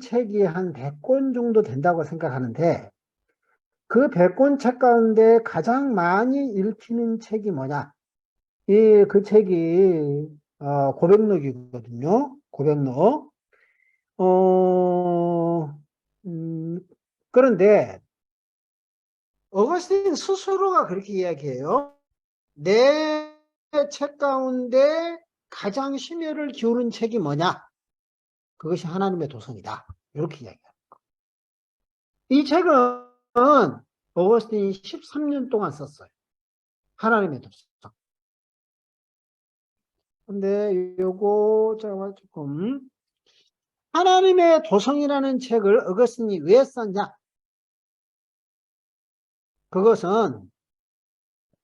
책이 한 100권 정도 된다고 생각하는데, 그 100권 책 가운데 가장 많이 읽히는 책이 뭐냐? 그 책이 고백록이거든요. 고백록. 어, 음, 그런데 어거스틴 스스로가 그렇게 이야기해요. 내 책 가운데 가장 심혈을 기울인 책이 뭐냐? 그것이 하나님의 도성이다. 이렇게 이야기해요. 이 책은 어거스틴이 13년 동안 썼어요. 하나님의 도성. 근데 요거 제가 조금 하나님의 도성이라는 책을 어거스틴이 왜 썼냐? 그것은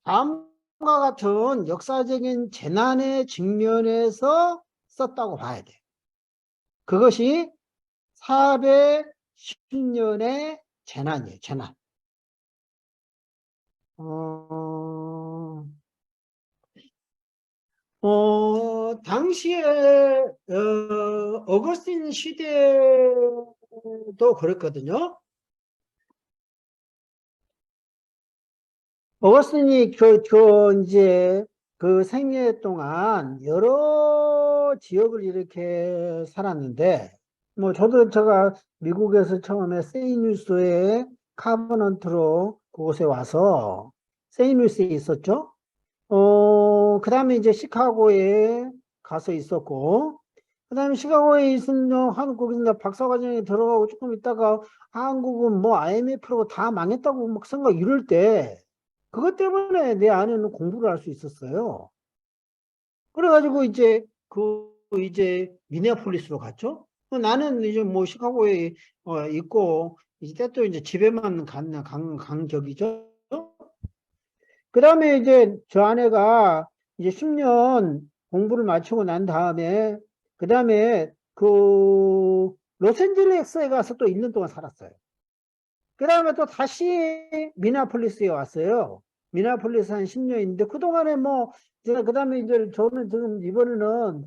다음과 같은 역사적인 재난의 직면에서 썼다고 봐야 돼. 그것이 410년의 재난이에요. 재난. 당시에 어거스틴 시대도 그랬거든요. 어거스틴이 이제 그 생애 동안 여러 지역을 이렇게 살았는데, 뭐 제가 미국에서 처음에 세인루이스의 카버넌트로 그곳에 와서 세인루이스에 있었죠. 그 다음에 이제 시카고에 가서 있었고, 그 다음에 시카고에 있은 한국에서 이제 박사과정에 들어가고 조금 있다가 한국은 뭐 IMF라고 다 망했다고 막 생각 이럴 때, 그것 때문에 내 아내는 공부를 할 수 있었어요. 그래가지고 이제 미네아폴리스로 갔죠. 나는 이제 뭐 시카고에 있고, 이제 또 이제 집에만 간 격이죠. 그 다음에 이제 저 아내가 이제 10년 공부를 마치고 난 다음에, 그 다음에 로스앤젤레스에 가서 또 1년 동안 살았어요. 그 다음에 또 다시 미네아폴리스에 왔어요. 미네아폴리스 한 10년인데, 그동안에 뭐, 그 다음에 이제 저는 지금 이번에는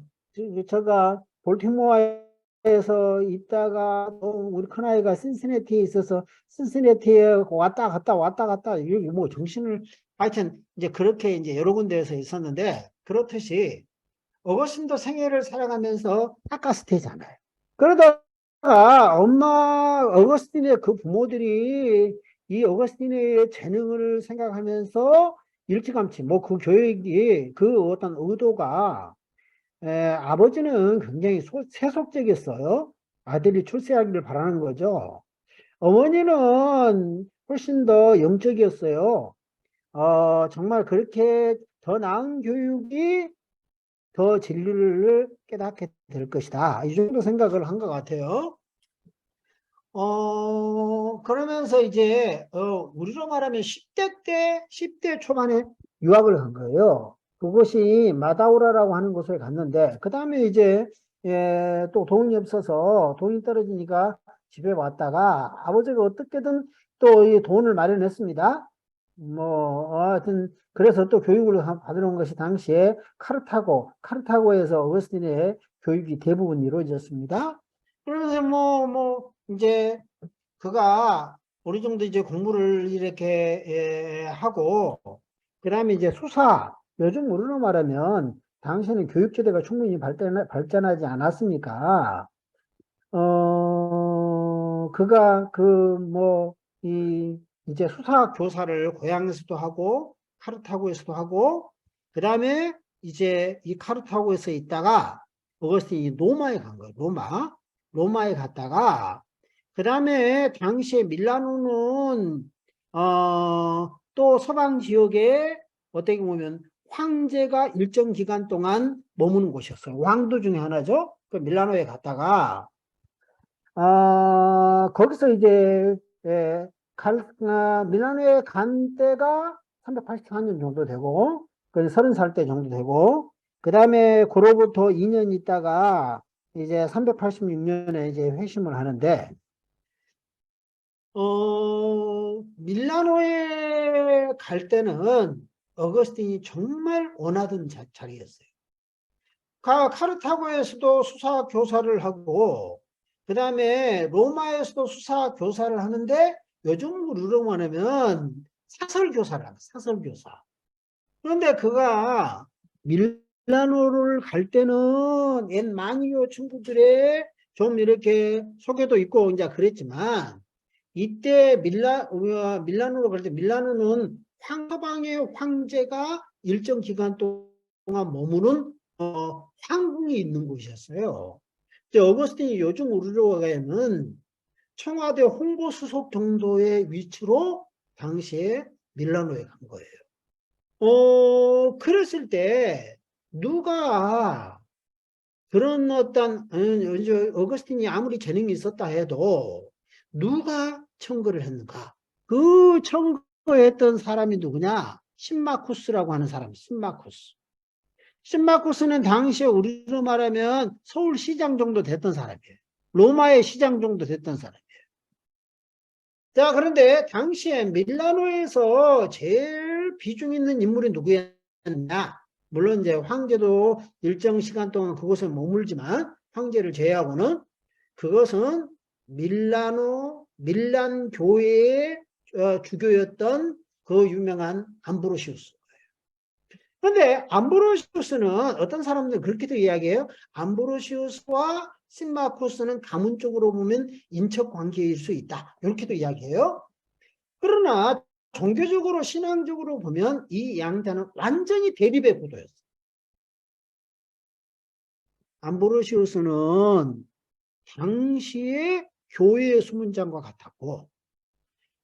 제가 볼티모어에서 있다가 또 우리 큰아이가 신시내티에 있어서 신시내티에 왔다 갔다, 이게 뭐 정신을, 하여튼 이제 그렇게 이제 여러 군데에서 있었는데, 그렇듯이 어거스틴도 생애를 살아가면서 아까스테잖아요. 그러다가 어거스틴의 그 부모들이 이 어거스틴의 재능을 생각하면서 일찌감치 뭐 그 교육이 그 어떤 의도가 아버지는 굉장히 세속적이었어요. 아들이 출세하기를 바라는 거죠. 어머니는 훨씬 더 영적이었어요. 정말 그렇게 더 나은 교육이 더 진리를 깨닫게 될 것이다. 이 정도 생각을 한 것 같아요. 그러면서 이제, 우리로 말하면 10대 초반에 유학을 한 거예요. 그곳이 마다우라라고 하는 곳을 갔는데, 그 다음에 이제, 또 돈이 없어서 돈이 떨어지니까 집에 왔다가 아버지가 어떻게든 또 이 돈을 마련했습니다. 뭐, 하여튼, 그래서 또 교육을 받으러 온 것이 당시에 카르타고에서 어거스틴의 교육이 대부분 이루어졌습니다. 그러면서 이제 그가 어느 정도 이제 공부를 이렇게 하고, 그 다음에 이제 요즘 우리로 말하면 당시에는 교육제도가 충분히 발전하지 않았으니까, 그가 이제 수사 교사를 고향에서도 하고, 카르타고에서도 하고, 그 다음에 이제 이 카르타고에서 있다가 어거스틴이 로마에 간 거예요. 로마에 갔다가, 그 다음에 당시에 밀라노는, 또 서방 지역에 어떻게 보면 황제가 일정 기간 동안 머무는 곳이었어요. 왕도 중에 하나죠. 그 밀라노에 갔다가, 거기서 이제, 예, 밀라노에 간 때가 384년 정도 되고, 그 30살 때 정도 되고, 그 다음에 그로부터 2년 있다가 이제 386년에 이제 회심을 하는데, 밀라노에 갈 때는 어거스틴이 정말 원하던 자리였어요. 카르타고에서도 수사 교사를 하고, 그 다음에 로마에서도 수사 교사를 하는데 요즘 우리로 말하면 사설교사를 합니다. 사설교사. 그런데 그가 밀라노를 갈 때는 옛 마니오 친구들의 좀 이렇게 소개도 있고 이제 그랬지만 이때 밀라노로 갈 때 밀라노는 서방의 황제가 일정 기간 동안 머무는 황궁이 있는 곳이었어요. 어거스틴이 요즘 우리로 가면 청와대 홍보수석 정도의 위치로 당시에 밀라노에 간 거예요. 그랬을 때 누가 그런 어떤 어거스틴이 아무리 재능이 있었다 해도 누가 청구를 했는가? 그 청구했던 사람이 누구냐? 신마쿠스라고 하는 사람, 신마쿠스. 신마쿠스는 당시에 우리로 말하면 서울시장 정도 됐던 사람이에요. 로마의 시장 정도 됐던 사람이에요. 자, 그런데 당시에 밀라노에서 제일 비중 있는 인물이 누구였냐? 물론 이제 황제도 일정 시간 동안 그곳에 머물지만 황제를 제외하고는 그것은 밀란 교회의 주교였던 그 유명한 암브로시우스. 그런데 암브로시우스는 어떤 사람들은 그렇게도 이야기해요. 암브로시우스와 신마쿠스는 가문적으로 보면 인척 관계일 수 있다. 이렇게도 이야기해요. 그러나 종교적으로 신앙적으로 보면 이 양자는 완전히 대립의 구도였어요. 암브로시우스는 당시의 교회의 수문장과 같았고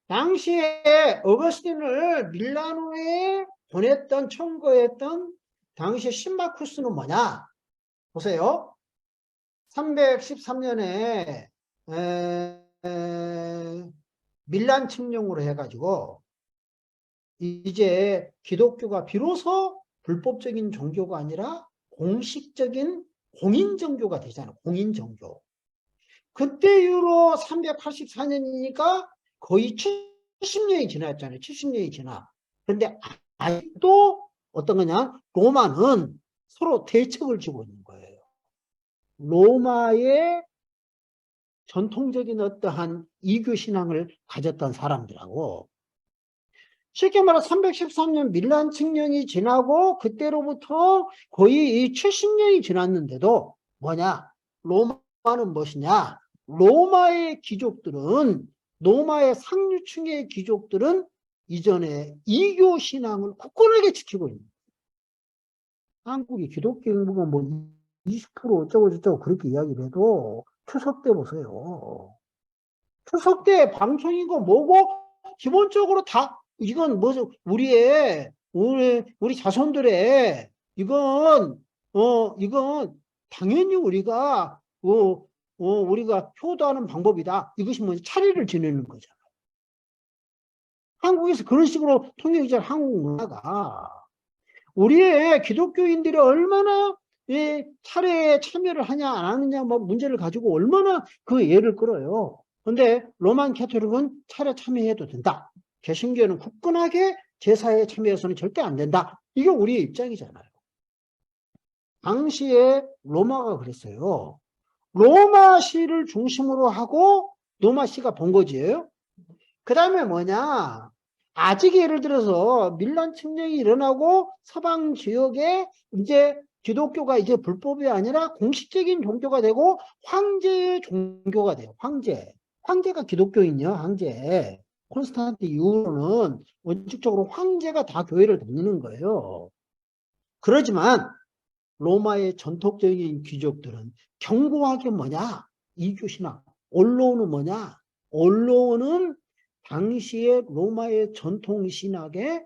당시에 어거스틴을 밀라노에 보냈던 청구했던 당시 신마쿠스는 뭐냐? 보세요. 313년에 밀란 칙령으로 해가지고 이제 기독교가 비로소 불법적인 종교가 아니라 공식적인 공인종교가 되잖아요. 공인종교. 그때 이후로 384년이니까 거의 70년이 지났잖아요. 70년이 지나. 그런데 아직도 어떤 거냐? 로마는 서로 대척을 지고 있는 거예요. 로마의 전통적인 어떠한 이교 신앙을 가졌던 사람들하고 쉽게 말해 313년 밀란 칙령이 지나고 그때로부터 거의 70년이 지났는데도 뭐냐? 로마는 무엇이냐? 로마의 귀족들은 로마의 상류층의 귀족들은 이전에 이교 신앙을 굳건하게 지키고 있는 거예요. 한국이 기독교 인구가 뭐 20% 어쩌고 저쩌고 그렇게 이야기를 해도 추석 때 보세요. 추석 때 방송이고 뭐고 기본적으로 다 이건 뭐죠? 우리 자손들의 이건 당연히 우리가 효도하는 방법이다. 이것이 뭐지? 차례를 지내는 거잖아요. 한국에서 그런 식으로 통일된 한국 문화가 우리의 기독교인들이 얼마나 차례에 참여를 하냐 안 하느냐 뭐 문제를 가지고 얼마나 그 예를 끌어요. 그런데 로만 캐토릭은 차례 참여해도 된다. 개신교는 굳건하게 제사에 참여해서는 절대 안 된다. 이게 우리의 입장이잖아요. 당시에 로마가 그랬어요. 로마시를 중심으로 하고 로마시가 본거지예요. 그 다음에 뭐냐? 아직 예를 들어서 밀란 칙령이 일어나고 서방 지역에 이제 기독교가 이제 불법이 아니라 공식적인 종교가 되고 황제의 종교가 돼요. 황제가 기독교인이요. 황제. 콘스탄틴 이후로는 원칙적으로 황제가 다 교회를 다니는 거예요. 그러지만 로마의 전통적인 귀족들은 견고하게 뭐냐? 이교신앙. 언론은 뭐냐? 언론은 당시의 로마의 전통 신앙의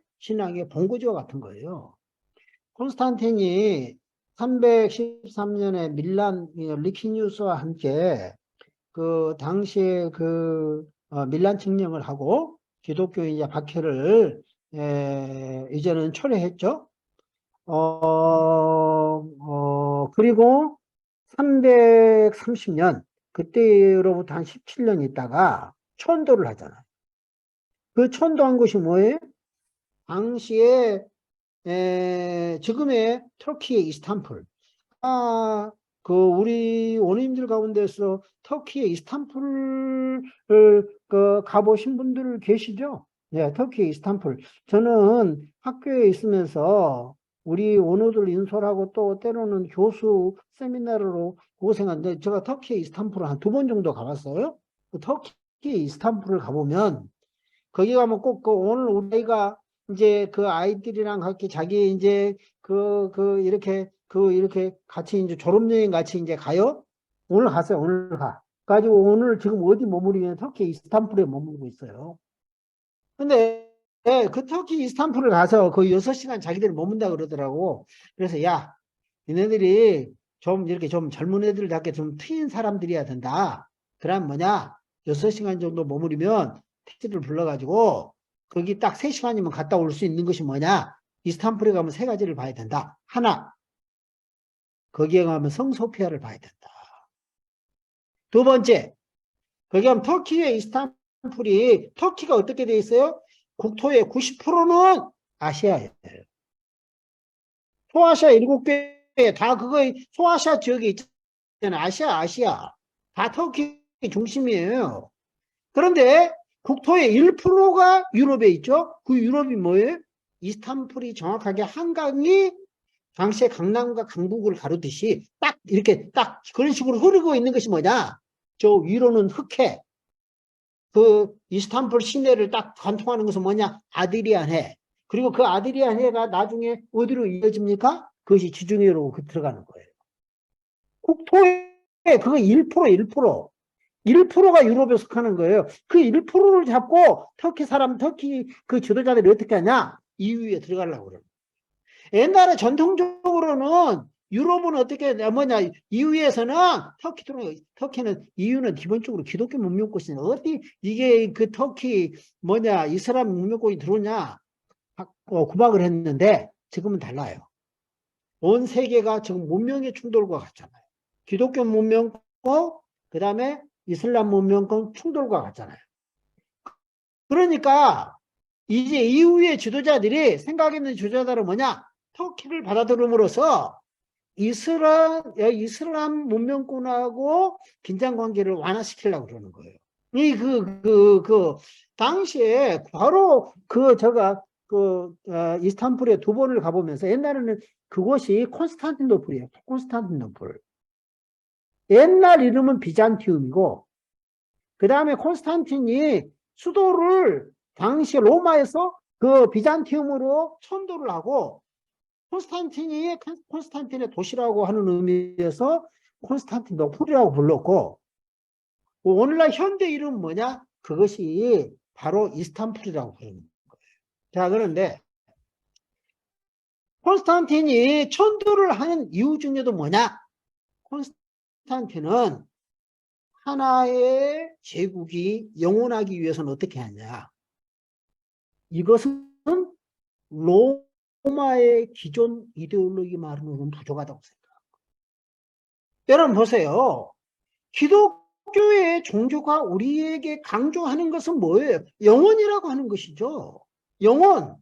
본거지와 같은 거예요. 콘스탄틴이 313년에 밀란 리키니우스와 함께 그 당시에 밀란 칙령을 하고 기독교인 박해를 이제는 철회했죠. 그리고 330년 그때로부터 한 17년 있다가 천도를 하잖아요. 그 천도한 것이 뭐예요? 당시에 지금의 터키의 이스탄불 우리 원어민들 가운데서 터키의 이스탄불을 가보신 분들 계시죠? 네, 터키의 이스탄불. 저는 학교에 있으면서 우리 원어들 인솔하고 또 때로는 교수 세미나로 고생하는데 제가 터키의 이스탄불을 한 2번 정도 가봤어요. 터키의 이스탄불을 가보면 거기 가면 꼭 오늘 우리가 이제 그 아이들이랑 같이 자기 이제 이렇게 같이 이제 졸업여행 같이 이제 가요? 오늘 갔어요. 오늘 가. 가지고 오늘 지금 어디 머무르면 터키 이스탄불에 머무르고 있어요. 근데 그 터키 이스탄불을 가서 그 6시간 자기들이 머문다 그러더라고. 그래서 야, 니네들이 좀 이렇게 좀 젊은 애들답게 좀 트인 사람들이어야 된다. 그럼 뭐냐? 6시간 정도 머무르면 택시를 불러가지고 거기 딱 3시간이면 갔다 올 수 있는 것이 뭐냐? 이스탄불에 가면 3가지를 봐야 된다. 하나, 거기에 가면 성소피아를 봐야 된다. 2번째, 거기 가면 터키의 이스탄불이 터키가 어떻게 돼 있어요? 국토의 90%는 아시아예요. 소아시아 7개 다 그거 소아시아 지역에 있잖아요. 아시아 다 터키 중심이에요. 그런데 국토의 1%가 유럽에 있죠. 그 유럽이 뭐예요? 이스탄불이 정확하게 한강이 당시에 강남과 강북을 가르듯이 딱 이렇게 딱 그런 식으로 흐르고 있는 것이 뭐냐? 저 위로는 흑해. 그 이스탄불 시내를 딱 관통하는 것은 뭐냐? 아드리안 해. 그리고 그 아드리안 해가 나중에 어디로 이어집니까? 그것이 지중해로 들어가는 거예요. 국토의 그거 1%. 1%가 유럽에 속하는 거예요. 그 1%를 잡고 터키 그 지도자들이 어떻게 하냐? EU에 들어가려고 그래요. 옛날에 전통적으로는 유럽은 어떻게 뭐냐? EU에서는 터키는 EU는 기본적으로 기독교 문명권이냐? 어디 이게 그 터키 뭐냐? 이슬람 문명권이 들어오냐? 구박을 했는데 지금은 달라요. 온 세계가 지금 문명의 충돌과 같잖아요. 기독교 문명권, 그 다음에 이슬람 문명권 충돌과 같잖아요. 그러니까 이제 이후의 지도자들이 생각했는 지도자들은 뭐냐? 터키를 받아들임으로써 이슬람 문명권하고 긴장 관계를 완화시키려고 그러는 거예요. 당시에 바로 이스탄불에 2번을 가보면서 옛날에는 그곳이 콘스탄티노플이에요. 콘스탄티노플. 옛날 이름은 비잔티움이고, 그 다음에 콘스탄틴이 수도를 당시 로마에서 그 비잔티움으로 천도를 하고, 콘스탄틴의 도시라고 하는 의미에서 콘스탄티노플이라고 불렀고, 오늘날 현대 이름은 뭐냐? 그것이 바로 이스탄불이라고 부르는 거예요. 자, 그런데 콘스탄틴이 천도를 하는 이유 중에도 뭐냐? 콘스탄틴은 하나의 제국이 영원하기 위해서는 어떻게 하냐? 이것은 로마의 기존 이데올로기 말로는 부족하다고 생각합니다. 여러분 보세요. 기독교의 종교가 우리에게 강조하는 것은 뭐예요? 영원이라고 하는 것이죠. 영원.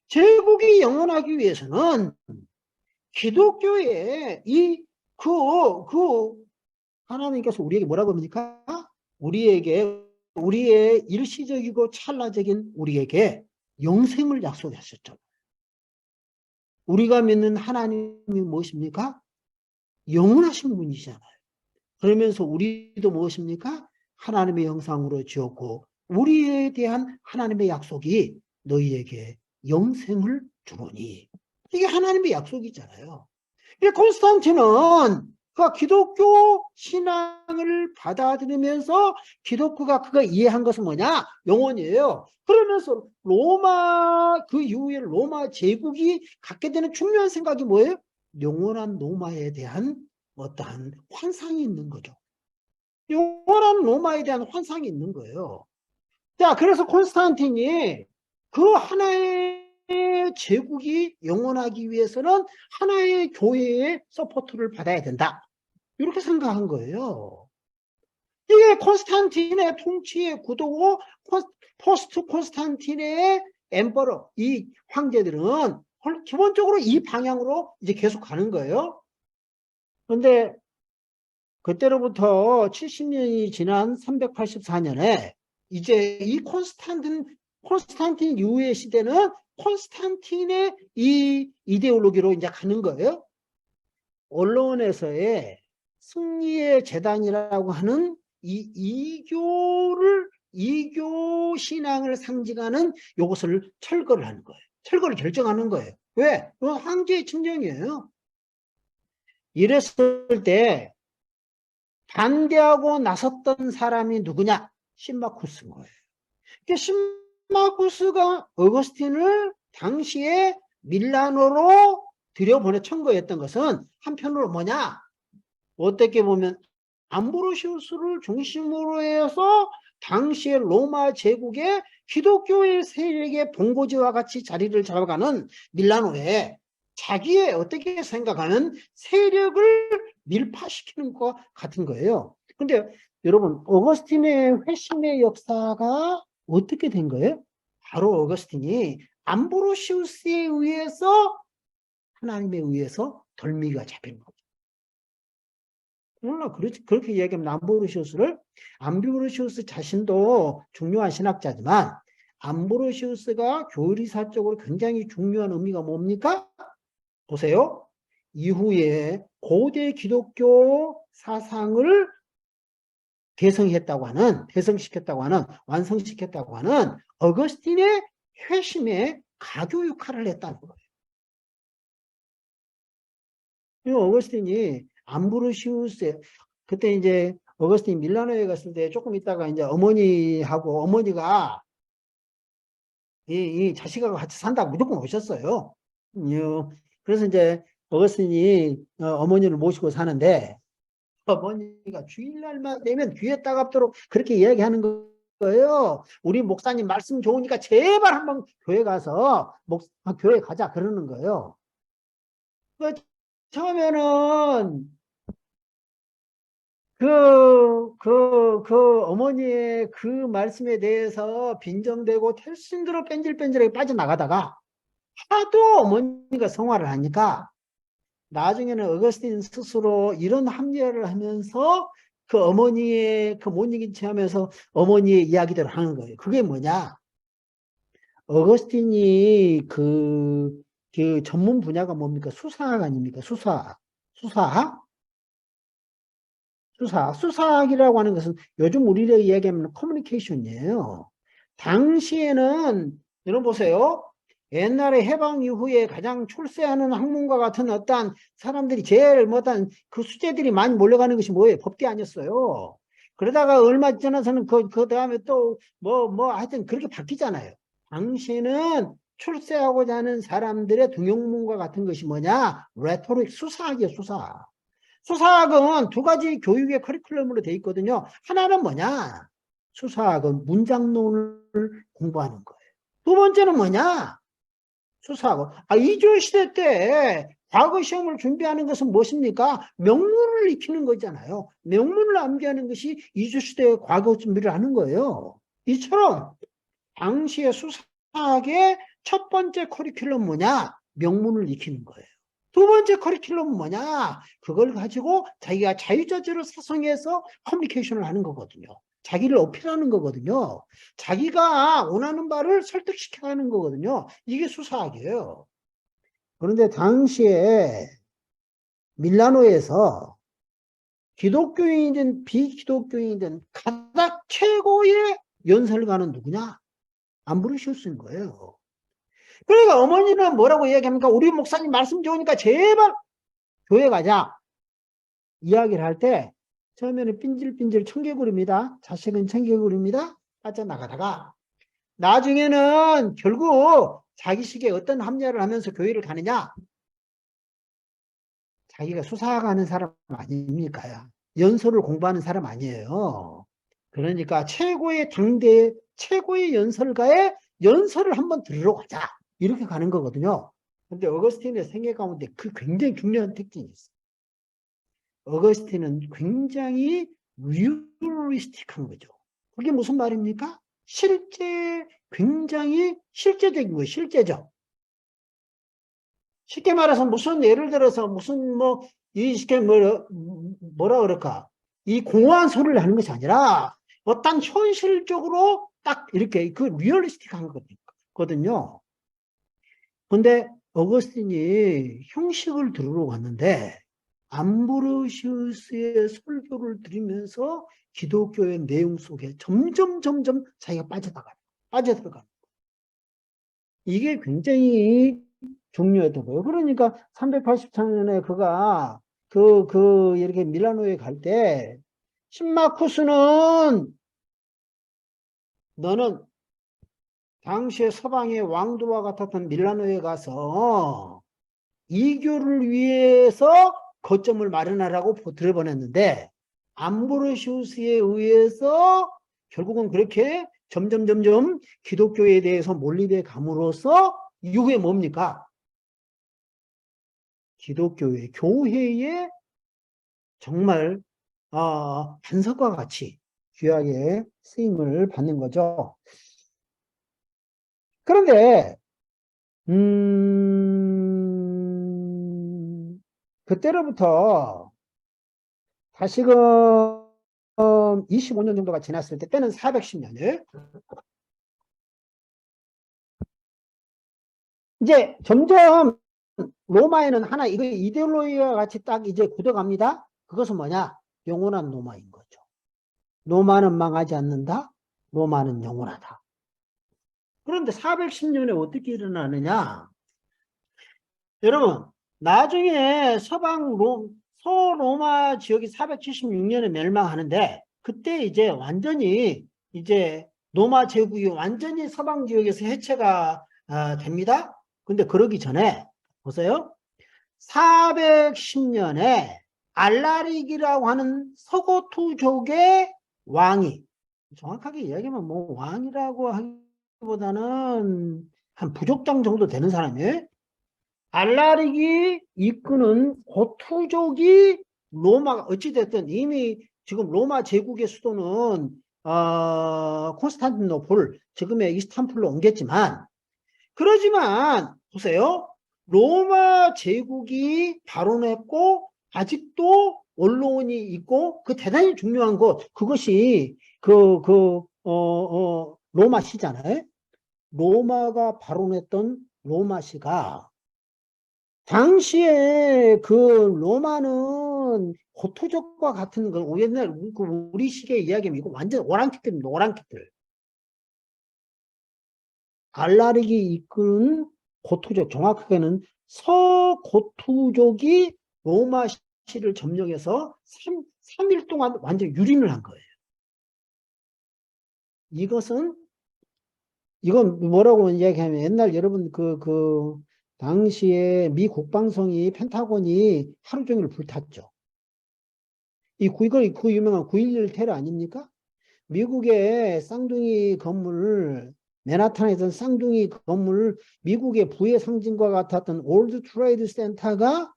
제국이 영원하기 위해서는 기독교의 하나님께서 우리에게 뭐라고 합니까? 우리의 일시적이고 찰나적인 우리에게 영생을 약속하셨죠. 우리가 믿는 하나님이 무엇입니까? 영원하신 분이잖아요. 그러면서 우리도 무엇입니까? 하나님의 형상으로 지었고 우리에 대한 하나님의 약속이 너희에게 영생을 주노니. 이게 하나님의 약속이잖아요. 콘스탄틴은 그 기독교 신앙을 받아들이면서 기독교가 그거 이해한 것은 뭐냐? 영원이에요. 그러면서 그 이후에 로마 제국이 갖게 되는 중요한 생각이 뭐예요? 영원한 로마에 대한 어떠한 환상이 있는 거죠. 영원한 로마에 대한 환상이 있는 거예요. 자, 그래서 콘스탄틴이 그 하나의 제국이 영원하기 위해서는 하나의 교회의 서포트를 받아야 된다. 이렇게 생각한 거예요. 이게 콘스탄틴의 통치의 구도고 포스트 콘스탄틴의 엠퍼러, 이 황제들은 기본적으로 이 방향으로 이제 계속 가는 거예요. 근데 그때로부터 70년이 지난 384년에 이제 이 콘스탄틴 이후의 시대는 콘스탄틴의 이 이데올로기로 이제 가는 거예요. 언론에서의 승리의 재단이라고 하는 이교 신앙을 상징하는 요것을 철거를 하는 거예요. 철거를 결정하는 거예요. 왜? 황제의 침정이에요. 이랬을 때 반대하고 나섰던 사람이 누구냐? 신마쿠스인 거예요. 신마쿠스가 어거스틴을 당시에 밀라노로 들여보내 청구했던 것은 한편으로 뭐냐? 어떻게 보면 암브로시우스를 중심으로 해서 당시의 로마 제국의 기독교의 세력의 본고지와 같이 자리를 잡아가는 밀라노에 자기의 어떻게 생각하는 세력을 밀파시키는 것 같은 거예요. 근데 여러분, 어거스틴의 회심의 역사가 어떻게 된 거예요? 바로 어거스틴이 암브로시우스에 의해서, 하나님에 의해서 덜미가 잡힌 거죠. 물론 그렇게 이야기하면 암브로시우스 자신도 중요한 신학자지만 암브로시우스가 교리사적으로 굉장히 중요한 의미가 뭡니까? 보세요. 이후에 고대 기독교 사상을 대성시켰다고 하는, 완성시켰다고 하는 어거스틴의 회심에 가교 역할을 했다는 거예요. 이 어거스틴이 암브로시우스, 그때 이제 어거스틴 밀라노에 갔을 때 조금 있다가 이제 어머니가 이 자식하고 같이 산다고 무조건 오셨어요. 그래서 이제 어거스틴이 어머니를 모시고 사는데 어머니가 주일날만 되면 귀에 따갑도록 그렇게 이야기하는 거예요. 우리 목사님 말씀 좋으니까 제발 한번 교회 가서 교회 가자 그러는 거예요. 처음에는 어머니의 그 말씀에 대해서 빈정되고 텔신대로 뺀질뺀질하게 빠져나가다가 하도 어머니가 성화를 하니까 나중에는 어거스틴 스스로 이런 합리화를 하면서 그 어머니의 그 못 이긴 체하면서 어머니의 이야기대로 하는 거예요. 그게 뭐냐? 어거스틴이 그 전문 분야가 뭡니까? 수사학 아닙니까? 수사학. 수사학이라고 하는 것은 요즘 우리가 이야기하면 커뮤니케이션이에요. 당시에는 여러분 보세요. 옛날에 해방 이후에 가장 출세하는 학문과 같은 어떤 사람들이 제일 못한 그 수재들이 많이 몰려가는 것이 뭐예요? 법대 아니었어요. 그러다가 얼마 지나서는 그 다음에 또 하여튼 그렇게 바뀌잖아요. 당시에는 출세하고자 하는 사람들의 등용문과 같은 것이 뭐냐? 레토릭, 수사학이에요, 수사학. 수사학은 두 가지 교육의 커리큘럼으로 되어 있거든요. 하나는 뭐냐? 수사학은 문장론을 공부하는 거예요. 두 번째는 뭐냐? 수사학은 이주시대 때 과거 시험을 준비하는 것은 무엇입니까? 명문을 익히는 거잖아요. 명문을 암기하는 것이 이주시대의 과거 준비를 하는 거예요. 이처럼 당시의 수사학의 첫 번째 커리큘럼 뭐냐? 명문을 익히는 거예요. 두 번째 커리큘럼은 뭐냐? 그걸 가지고 자기가 자유자재로 사성해서 커뮤니케이션을 하는 거거든요. 자기를 어필하는 거거든요. 자기가 원하는 바를 설득시켜가는 거거든요. 이게 수사학이에요. 그런데 당시에 밀라노에서 기독교인이든 비기독교인이든 가장 최고의 연설가는 누구냐? 암브로시우스인 거예요. 그러니까 어머니는 뭐라고 이야기합니까? 우리 목사님 말씀 좋으니까 제발 교회 가자. 이야기를 할 때 처음에는 삔질삔질 청개구리입니다. 자식은 청개구리입니다. 빠져나가다가 나중에는 결국 자기식의 어떤 합리화를 하면서 교회를 가느냐? 자기가 수사하는 사람 아닙니까? 연설을 공부하는 사람 아니에요. 그러니까 최고의 연설가의 연설을 한번 들으러 가자. 이렇게 가는 거거든요. 근데 어거스틴의 생애 가운데 그 굉장히 중요한 특징이 있어요. 어거스틴은 굉장히 리얼리스틱한 거죠. 그게 무슨 말입니까? 굉장히 실제적인 거예요. 실제적. 쉽게 말해서 예를 들어서 무슨 이 쉽게 뭐라 그럴까? 이 공허한 소리를 하는 것이 아니라 어떤 현실적으로 딱 이렇게 그 리얼리스틱한 거거든요. 근데 어거스틴이 형식을 들으러 갔는데 암브로시우스의 설교를 들으면서 기독교의 내용 속에 점점 자기가 빠져들어가. 이게 굉장히 중요했던 거예요. 그러니까 384년에 그가 이렇게 밀라노에 갈 때, 신마쿠스는 너는 당시에 서방의 왕도와 같았던 밀라노에 가서 이교를 위해서 거점을 마련하라고 들어보냈는데, 암브로시우스에 의해서 결국은 그렇게 점점 기독교에 대해서 몰입해 감으로써 이후에 뭡니까? 기독교의 교회의 정말 반석과 같이 귀하게 쓰임을 받는 거죠. 그런데 그때로부터 다시금 25년 정도가 지났을 때는 410년을 이제 점점 로마에는 하나 이거 이데올로기와 같이 딱 이제 굳어갑니다. 그것은 뭐냐? 영원한 로마인 거죠. 로마는 망하지 않는다. 로마는 영원하다. 그런데 410년에 어떻게 일어나느냐? 여러분, 나중에 서로마 지역이 476년에 멸망하는데, 그때 이제 완전히 이제 로마 제국이 완전히 서방 지역에서 해체가 됩니다. 근데 그러기 전에 보세요. 410년에 알라릭이라고 하는 서고투족의 왕이, 정확하게 이야기하면 뭐 왕이라고 하기보다는 한 부족장 정도 되는 사람이에요. 알라릭이 이끄는 고투족이 로마가 어찌됐든 이미 지금 로마 제국의 수도는 콘스탄티노플, 지금의 이스탄불로 옮겼지만, 그러지만 보세요. 로마 제국이 발원했고 아직도 언론이 있고 그 대단히 중요한 것, 그것이 로마시잖아요. 로마가 발원했던 로마시가 당시에 그 로마는 고토족과 같은 거, 옛날 우리 시기의 이야기면 이거 완전 오랑캐들입니다. 오랑캐들. 알라릭이 이끄는 고투족, 정확하게는 서고투족이 로마시를 점령해서 3일 동안 완전 유린을 한 거예요. 이건 뭐라고 이야기하면, 옛날 여러분 당시에 미 국방성이 펜타곤이 하루 종일 불탔죠. 이거 그 유명한 9.11 테러 아닙니까? 미국의 쌍둥이 건물, 맨하탄에 있던 쌍둥이 건물, 미국의 부의 상징과 같았던 올드 트레이드 센터가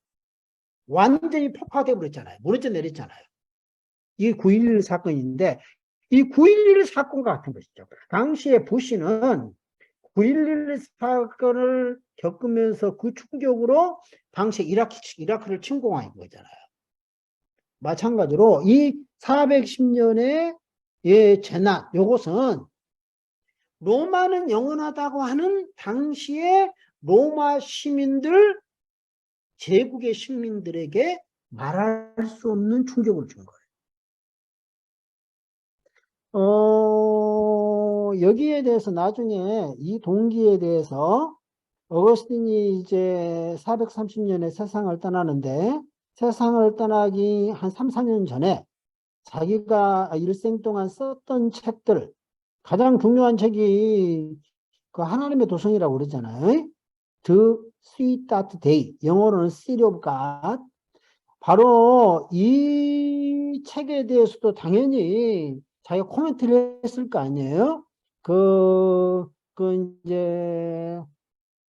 완전히 폭파되어 버렸잖아요. 무너져 내렸잖아요. 이게 9.11 사건인데, 이 9.11 사건과 같은 것이죠. 당시에 부시는 9.11 사건을 겪으면서 그 충격으로 당시 이라크를 침공한 거잖아요. 마찬가지로 이 410년의 재난, 요것은 로마는 영원하다고 하는 당시의 로마 시민들, 제국의 시민들에게 말할 수 없는 충격을 준 거예요. 여기에 대해서 나중에 이 동기에 대해서 어거스틴이 이제 430년에 세상을 떠나는데, 세상을 떠나기 한 3, 4년 전에 자기가 일생 동안 썼던 책들, 가장 중요한 책이 그 하나님의 도성이라고 그러잖아요. The Sweet That Day, 영어로는 City of God. 바로 이 책에 대해서도 당연히 자기가 코멘트를 했을 거 아니에요. 이제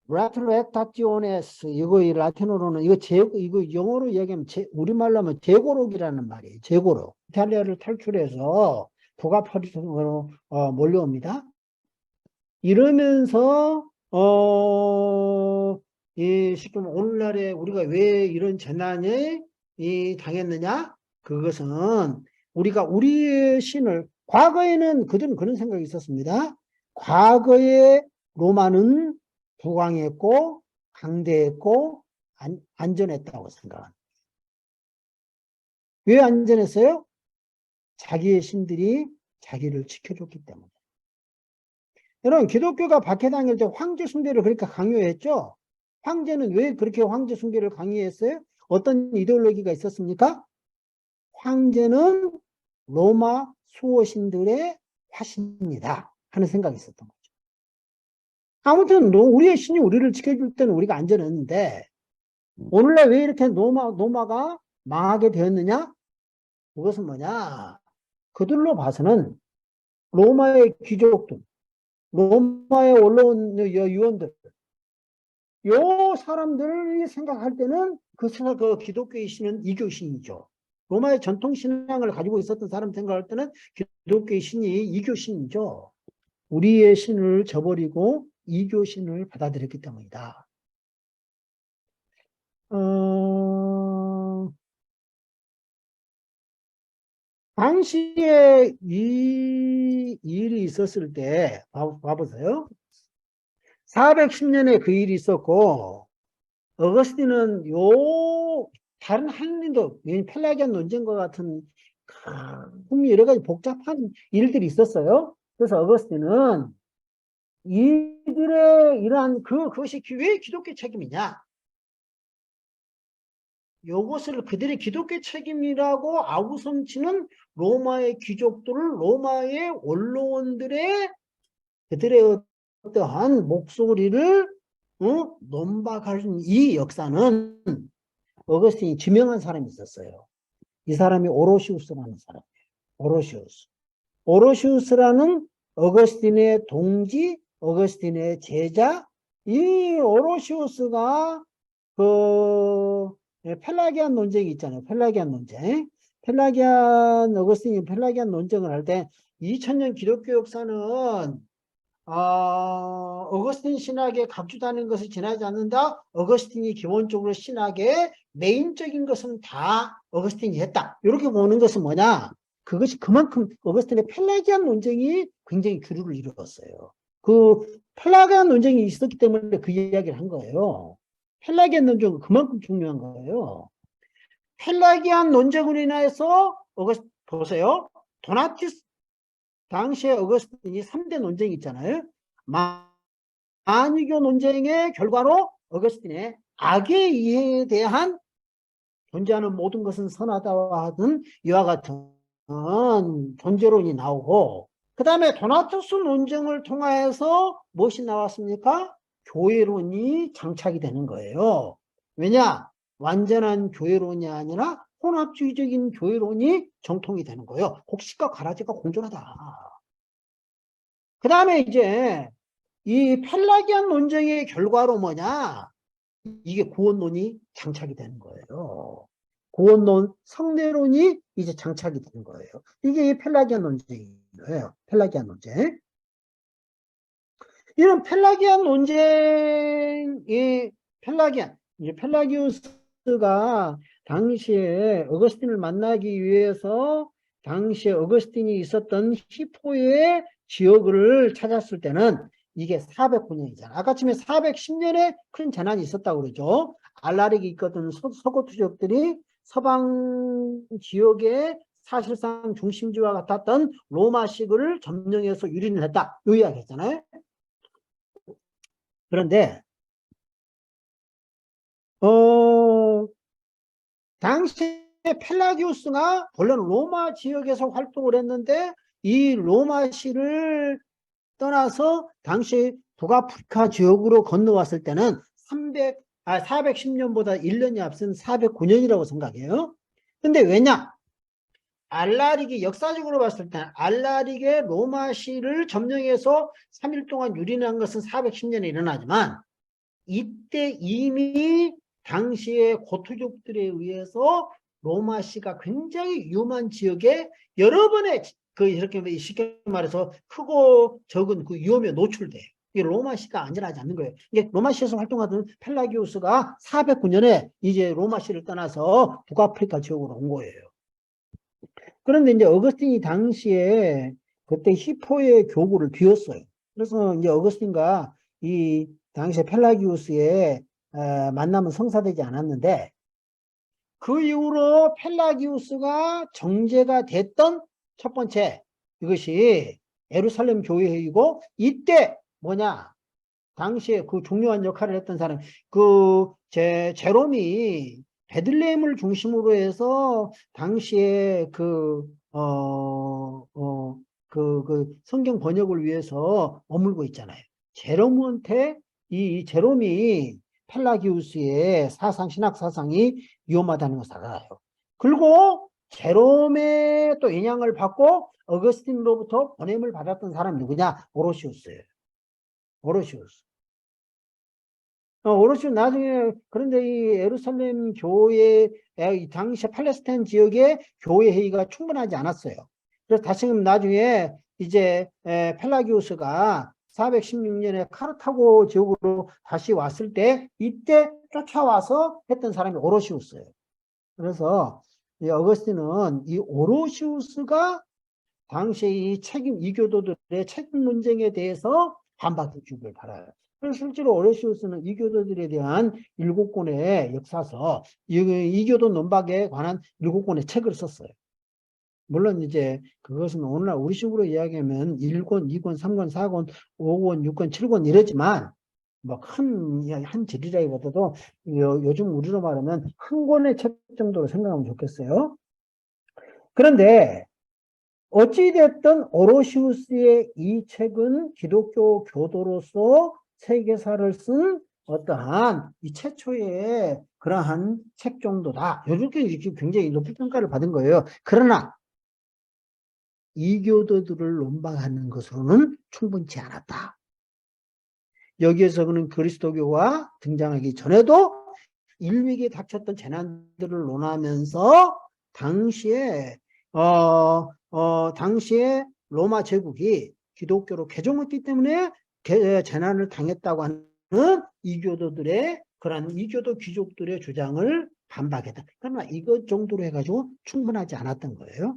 라트레타티오네스, 이거 라틴어로는 이거 영어로 이야기하면 우리말로 하면 제고록이라는 말이에요. 제고록. 이탈리아를 탈출해서 북아프리카로 몰려옵니다. 이러면서 지금 오늘날에 우리가 왜 이런 재난에 당했느냐? 그것은 우리가 우리의 신을, 과거에는 그들은 그런 생각이 있었습니다. 과거에 로마는 부강했고 강대했고 안전했다고 생각합니다. 왜 안전했어요? 자기의 신들이 자기를 지켜줬기 때문에. 여러분, 기독교가 박해당할 때 황제 숭배를 그렇게 강요했죠? 황제는 왜 그렇게 황제 숭배를 강요했어요? 어떤 이데올로기가 있었습니까? 황제는 로마 수호신들의 화신이다 하는 생각이 있었던 거죠. 아무튼 우리의 신이 우리를 지켜줄 때는 우리가 안전했는데 오늘날 왜 이렇게 로마가 망하게 되었느냐? 그것은 뭐냐? 그들로 봐서는 로마의 귀족들, 로마의 언론 요원들, 요 사람들이 생각할 때는 그 기독교의 신은 이교신이죠. 로마의 전통신앙을 가지고 있었던 사람 생각할 때는 기독교의 신이 이교신이죠. 우리의 신을 저버리고 이교신을 받아들였기 때문이다. 당시에 이 일이 있었을 때 봐보세요. 410년에 그 일이 있었고 어거스틴은 다른 한민도 펠라기안 논쟁과 같은 여러 가지 복잡한 일들이 있었어요. 그래서 어거스틴은 이들의 이러한 그것이 왜 기독교 책임이냐? 요것을 그들의 기독교 책임이라고 아우성치는 로마의 귀족들을 로마의 원로원들의 그들의 어떠한 목소리를 논박하는 이 역사는 어거스틴이 지명한 사람이 있었어요. 이 사람이 오로시우스라는 사람이에요. 오로시우스라는 어거스틴의 동지, 어거스틴의 제자. 이 오로시우스가 펠라기안 논쟁이 있잖아요. 펠라기안 논쟁. 어거스틴이 펠라기안 논쟁을 할 때 2000년 기독교 역사는 어거스틴 신학에 갑주다는 것을 지나지 않는다. 어거스틴이 기본적으로 신학의 메인적인 것은 다 어거스틴이 했다. 이렇게 보는 것은 뭐냐? 그것이 그만큼 어거스틴의 펠라기안 논쟁이 굉장히 주류를 이루었어요. 그 펠라기안 논쟁이 있었기 때문에 그 이야기를 한 거예요. 펠라기안 논쟁은 그만큼 중요한 거예요. 펠라기안 논쟁으로 인해서 보세요. 도나티스 당시에 어거스틴이 3대 논쟁이 있잖아요. 만유교 논쟁의 결과로 어거스틴의 악의 이해에 대한 존재하는 모든 것은 선하다와 하던 이와 같은 존재론이 나오고, 그 다음에 도나투스 논쟁을 통해서 무엇이 나왔습니까? 교회론이 장착이 되는 거예요. 왜냐? 완전한 교회론이 아니라 혼합주의적인 교회론이 정통이 되는 거예요. 곡식과 가라지가 공존하다. 그 다음에 이제 이 펠라기안 논쟁의 결과로 뭐냐? 이게 구원론이 장착이 되는 거예요. 구원론, 성례론이 이제 장착이 되는 거예요. 이게 이 펠라기안 논쟁이에요. 펠라기안 논쟁. 이런 펠라기안 논쟁이 펠라기우스가 당시에 어거스틴을 만나기 위해서 당시에 어거스틴이 있었던 히포의 지역을 찾았을 때는 이게 409년이잖아. 아까 처음에 410년에 큰 재난이 있었다고 그러죠. 알라릭이 있거든 서고투족들이 서방 지역의 사실상 중심지와 같았던 로마식을 점령해서 유린을 했다. 이 이야기 했잖아요. 그런데 당시에 펠라기우스가 본래는 로마 지역에서 활동을 했는데 이 로마시를 떠나서 당시 북아프리카 지역으로 건너왔을 때는 410년보다 1년이 앞선 409년이라고 생각해요. 근데 왜냐? 알라릭이 역사적으로 봤을 때 알라릭의 로마시를 점령해서 3일 동안 유린한 것은 410년에 일어나지만 이때 이미 당시의 고투족들에 의해서 로마시가 굉장히 위험한 지역에 여러 번의 이렇게 쉽게 말해서 크고 적은 그 위험에 노출돼요. 이 로마시가 안전하지 않는 거예요. 이게 로마시에서 활동하던 펠라기우스가 409년에 이제 로마시를 떠나서 북아프리카 지역으로 온 거예요. 그런데 이제 어거스틴이 당시에 그때 히포의 교구를 비웠어요. 그래서 이제 어거스틴과 이 당시에 펠라기우스의 만남은 성사되지 않았는데, 그 이후로 펠라기우스가 정제가 됐던 첫 번째 이것이 예루살렘 교회이고, 이때 뭐냐, 당시에 그 중요한 역할을 했던 사람, 제롬이 베들레헴을 중심으로 해서 당시에 성경 번역을 위해서 머물고 있잖아요. 제롬한테 이 제롬이 펠라기우스의 신학 사상이 위험하다는 것을 알아요. 그리고 제롬의 또 영향을 받고 어거스틴으로부터 보냄을 받았던 사람이 누구냐? 오로시우스예요. 오로시우스. 오로시 나중에, 그런데 이 예루살렘 교회, 이 당시 팔레스타인 지역의 교회 회의가 충분하지 않았어요. 그래서 다시금 나중에 이제 펠라기우스가 416년에 카르타고 지역으로 다시 왔을 때, 이때 쫓아와서 했던 사람이 오로시우스예요. 그래서 이 어거스틴은 이 오로시우스가 당시에 이교도들의 책임 논쟁에 대해서 반박해 주길 바라요. 그래서 실제로 오레시우스는 이교도들에 대한 7권의 역사서, 이교도 논박에 관한 7권의 책을 썼어요. 물론 이제 그것은 오늘날 우리식으로 이야기하면 1권, 2권, 3권, 4권, 5권, 6권, 7권 이러지만 뭐 한 질이라기보다도 요즘 우리로 말하면 한 권의 책 정도로 생각하면 좋겠어요. 그런데 어찌됐든 오로시우스의 이 책은 기독교 교도로서 세계사를 쓴 어떠한 이 최초의 그러한 책 정도다. 이렇게 굉장히 높은 평가를 받은 거예요. 그러나 이교도들을 논박하는 것으로는 충분치 않았다. 여기에서 그는 그리스도교가 등장하기 전에도 인류에게 닥쳤던 재난들을 논하면서 당시에 로마 제국이 기독교로 개종했기 때문에 재난을 당했다고 하는 이교도들의 그런 이교도 귀족들의 주장을 반박했다. 그러나 이것 정도로 해가지고 충분하지 않았던 거예요.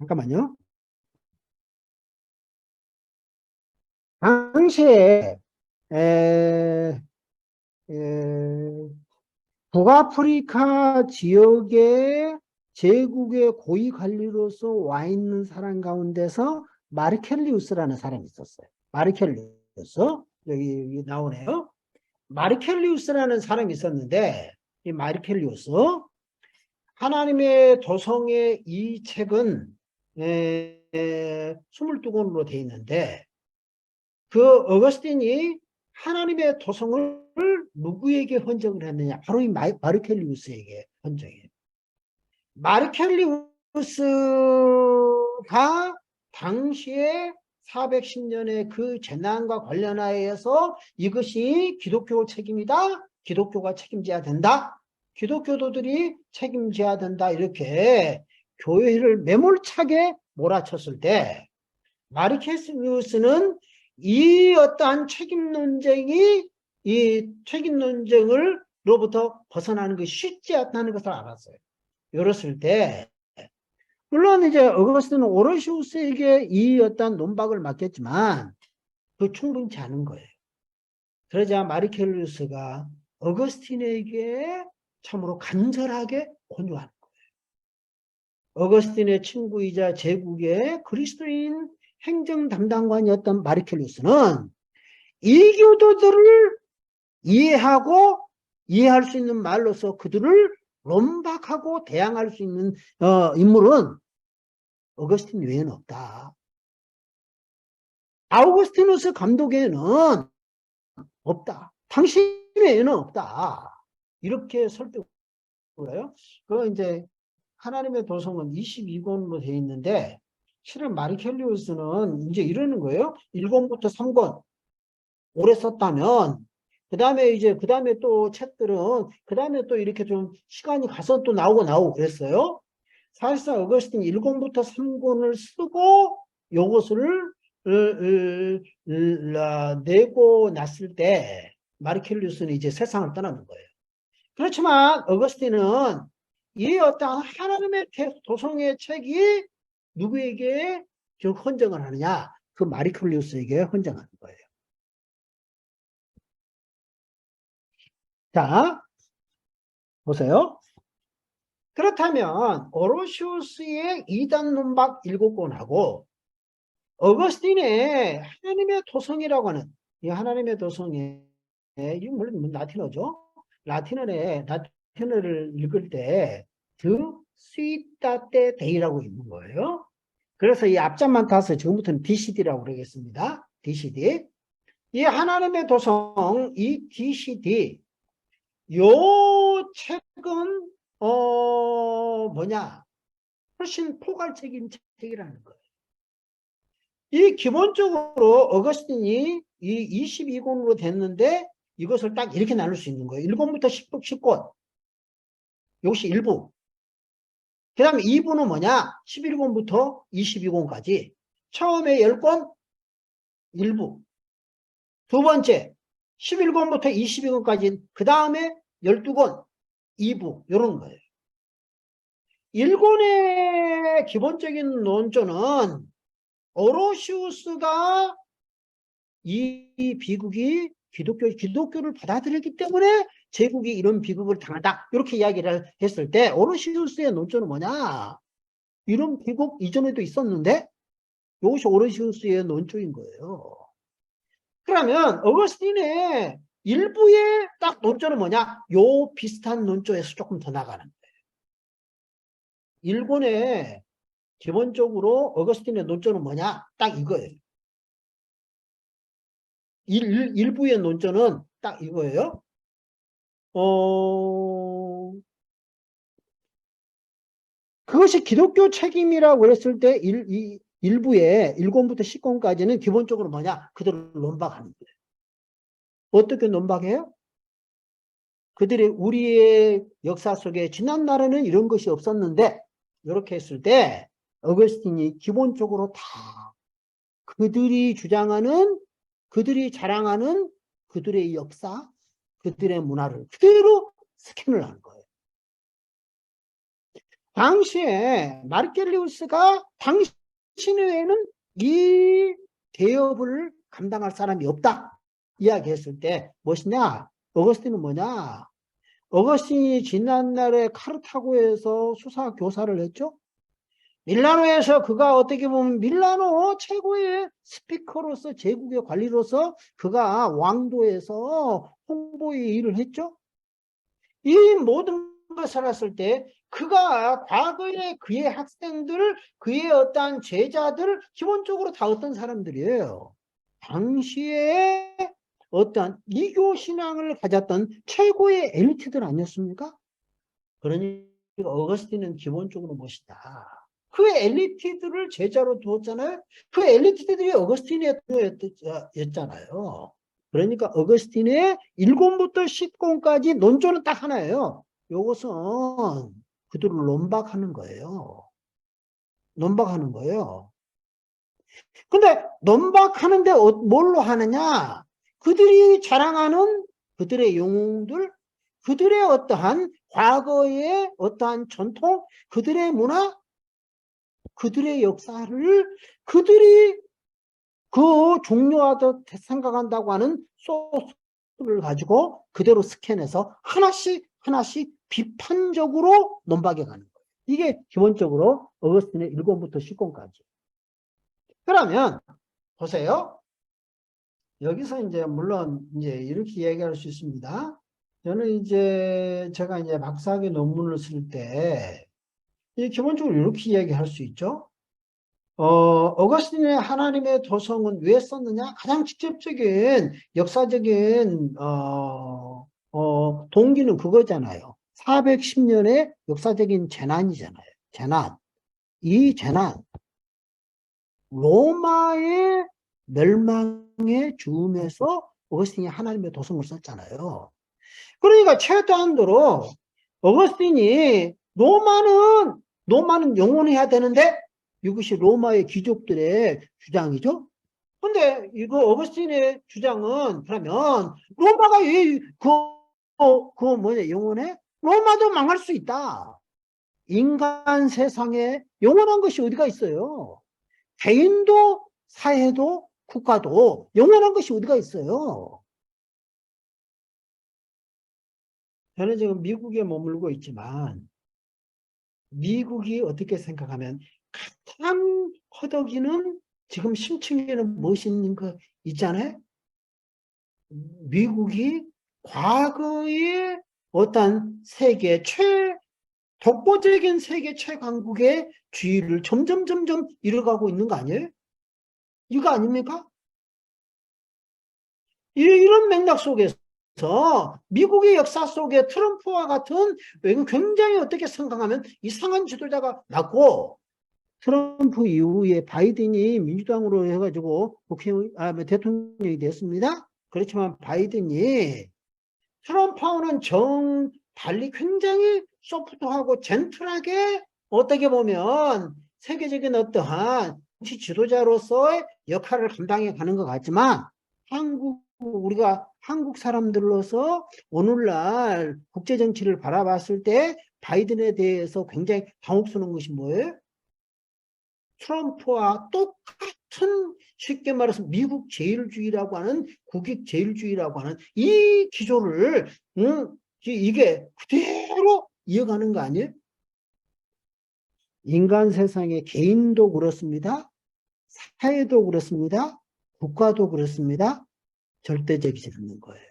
잠깐만요. 당시에 에, 에, 북아프리카 지역의 제국의 고위 관리로서 와 있는 사람 가운데서 마르켈리우스라는 사람이 있었어요. 마르켈리우스. 여기 나오네요. 마르켈리우스라는 사람이 있었는데, 이 마르켈리우스, 하나님의 도성의 이 책은 22권으로 되어 있는데, 그 어거스틴이 하나님의 도성을 누구에게 헌정을 했느냐? 바로 이 마르켈리우스에게 헌정해요. 마르켈리우스가 당시에 410년의 그 재난과 관련하여서 이것이 기독교 책임이다. 기독교가 책임져야 된다. 기독교도들이 책임져야 된다. 이렇게 교회를 매몰차게 몰아쳤을 때 마르켈리우스는 이 어떠한 책임 논쟁이 이 책임 논쟁을로부터 벗어나는 것이 쉽지 않다는 것을 알았어요. 이랬을 때 물론 이제 어거스틴은 오로시우스에게 이 어떤 논박을 맡겼지만 그 충분치 않은 거예요. 그러자 마르켈리우스가 어거스틴에게 참으로 간절하게 권유하는 거예요. 어거스틴의 친구이자 제국의 그리스도인 행정 담당관이었던 마르켈리우스는 이교도들을 이해하고 이해할 수 있는 말로서 그들을 논박하고 대항할 수 있는 인물은 어거스틴 외에는 없다. 아우구스티누스 감독에는 없다. 당신 외에는 없다. 이렇게 설득을 해요. 그 이제 하나님의 도성은 22권으로 되어 있는데 실은 마르켈리우스는 이제 이러는 거예요. 1권부터 3권 오래 썼다면 그 다음에 또 책들은 그 다음에 또 이렇게 좀 시간이 가서 또 나오고 그랬어요. 사실상 어거스틴 1권부터 3권을 쓰고 요것을 내고 났을 때 마르켈리우스는 이제 세상을 떠나는 거예요. 그렇지만 어거스틴은 이 어떤 하나님의 도성의 책이 누구에게 헌정을 하느냐? 그 마르켈리우스에게 헌정하는 거예요. 자, 보세요. 그렇다면 오로시우스의 이단 논박 7권하고 어거스틴의 하나님의 도성이라고 하는 이 하나님의 도성에 이 물론 라틴어죠. 라틴어를 읽을 때 드 스위타테 데이라고 있는 거예요. 그래서 이 앞자만 타서 지금부터는 DCD라고 그러겠습니다. DCD. 이 하나님의 도성, 이 DCD, 요 책은 훨씬 포괄적인 책이라는 거예요. 이 기본적으로 어거스틴이 이 22권으로 됐는데 이것을 딱 이렇게 나눌 수 있는 거예요. 1권부터 10권. 이것이 1부. 그 다음에 2부는 11권부터 22권까지. 처음에 10권, 1부. 두 번째, 11권부터 22권까지. 그 다음에 12권, 2부. 이런 거예요. 1권의 기본적인 논조는 오로시우스가 이 비극이 기독교를 받아들였기 때문에 제국이 이런 비극을 당한다. 이렇게 이야기를 했을 때 오로시우스의 논조는 뭐냐? 이런 비극 이전에도 있었는데 이것이 오로시우스의 논조인 거예요. 그러면 어거스틴의 일부의 딱 논조는 뭐냐? 요 비슷한 논조에서 조금 더 나가는 거예요. 1권의 기본적으로 어거스틴의 논조는 뭐냐? 딱 이거예요. 일부의 논조는 딱 이거예요. 그것이 기독교 책임이라고 했을 때 일부의 1권부터 10권까지는 기본적으로 뭐냐? 그들을 논박하는 거예요. 어떻게 논박해요? 우리의 역사 속에 지난 날에는 이런 것이 없었는데 이렇게 했을 때 어거스틴이 기본적으로 다 그들이 주장하는 그들이 자랑하는 그들의 역사, 그들의 문화를 그대로 스캔을 하는 거예요. 당시에 마르켈리우스가 당신 외에는 이 대업을 감당할 사람이 없다 이야기했을 때 무엇이냐? 어거스틴은 뭐냐? 어거스틴이 지난날에 카르타고에서 수사 교사를 했죠. 밀라노에서 그가 어떻게 보면 밀라노 최고의 스피커로서 제국의 관리로서 그가 왕도에서 홍보의 일을 했죠. 이 모든 것을 했을 때 그가 과거에 그의 학생들, 그의 어떤 제자들 기본적으로 다 어떤 사람들이에요. 당시에 어떤 이교 신앙을 가졌던 최고의 엘리트들 아니었습니까? 그러니까 어거스틴은 기본적으로 무엇이다. 그 엘리트들을 제자로 두었잖아요. 그 엘리트들이 어거스틴이었잖아요. 그러니까 어거스틴의 1권부터 10권까지 논조는 딱 하나예요. 이것은 그들을 논박하는 거예요. 논박하는 거예요. 근데 논박하는데 뭘로 하느냐? 그들이 자랑하는 그들의 영웅들, 그들의 어떠한 과거의 어떠한 전통, 그들의 문화, 그들의 역사를 그들이 그 중요하다 생각한다고 하는 소스를 가지고 그대로 스캔해서 하나씩 비판적으로 논박해 가는 거예요. 이게 기본적으로 어거스틴의 1권부터 10권까지. 그러면 보세요. 여기서 이제 물론 이제 이렇게 이야기할 수 있습니다. 저는 제가 박사학위 논문을 쓸 때 기본적으로 이렇게 이야기할 수 있죠. 어거스틴의 하나님의 도성은 왜 썼느냐? 가장 직접적인 역사적인 동기는 그거잖아요. 410년의 역사적인 재난이잖아요. 재난. 이 재난. 로마의 멸망의 즈음에서 어거스틴이 하나님의 도성을 썼잖아요. 그러니까 최소한도로 어거스틴이 로마는 영원해야 되는데 이것이 로마의 귀족들의 주장이죠. 근데 이거 어거스틴의 주장은 그러면 로마가 영원해? 로마도 망할 수 있다. 인간 세상에 영원한 것이 어디가 있어요? 개인도 사회도 국가도 영원한 것이 어디가 있어요? 저는 지금 미국에 머물고 있지만 미국이 어떻게 생각하면 가장 허덕이는 지금 심층에는 무엇이 있는 거 있잖아요? 미국이 과거의 어떤 독보적인 세계 최강국의 주의를 점점 이뤄가고 있는 거 아니에요? 이거 아닙니까? 이런 맥락 속에서 미국의 역사 속에 트럼프와 같은 굉장히 어떻게 생각하면 이상한 지도자가 났고, 트럼프 이후에 바이든이 민주당으로 해가지고 대통령이 됐습니다. 그렇지만 바이든이 트럼프와는 달리 굉장히 소프트하고 젠틀하게 어떻게 보면 세계적인 어떠한 정치 지도자로서의 역할을 감당해 가는 것 같지만 우리가 한국 사람들로서 오늘날 국제 정치를 바라봤을 때 바이든에 대해서 굉장히 당혹스러운 것이 뭐예요? 트럼프와 똑같은 쉽게 말해서 미국 제일주의라고 하는 국익 제일주의라고 하는 이 기조를 이게 그대로 이어가는 거 아니에요? 인간 세상에 개인도 그렇습니다. 사회도 그렇습니다. 국가도 그렇습니다. 절대적이지 않는 거예요.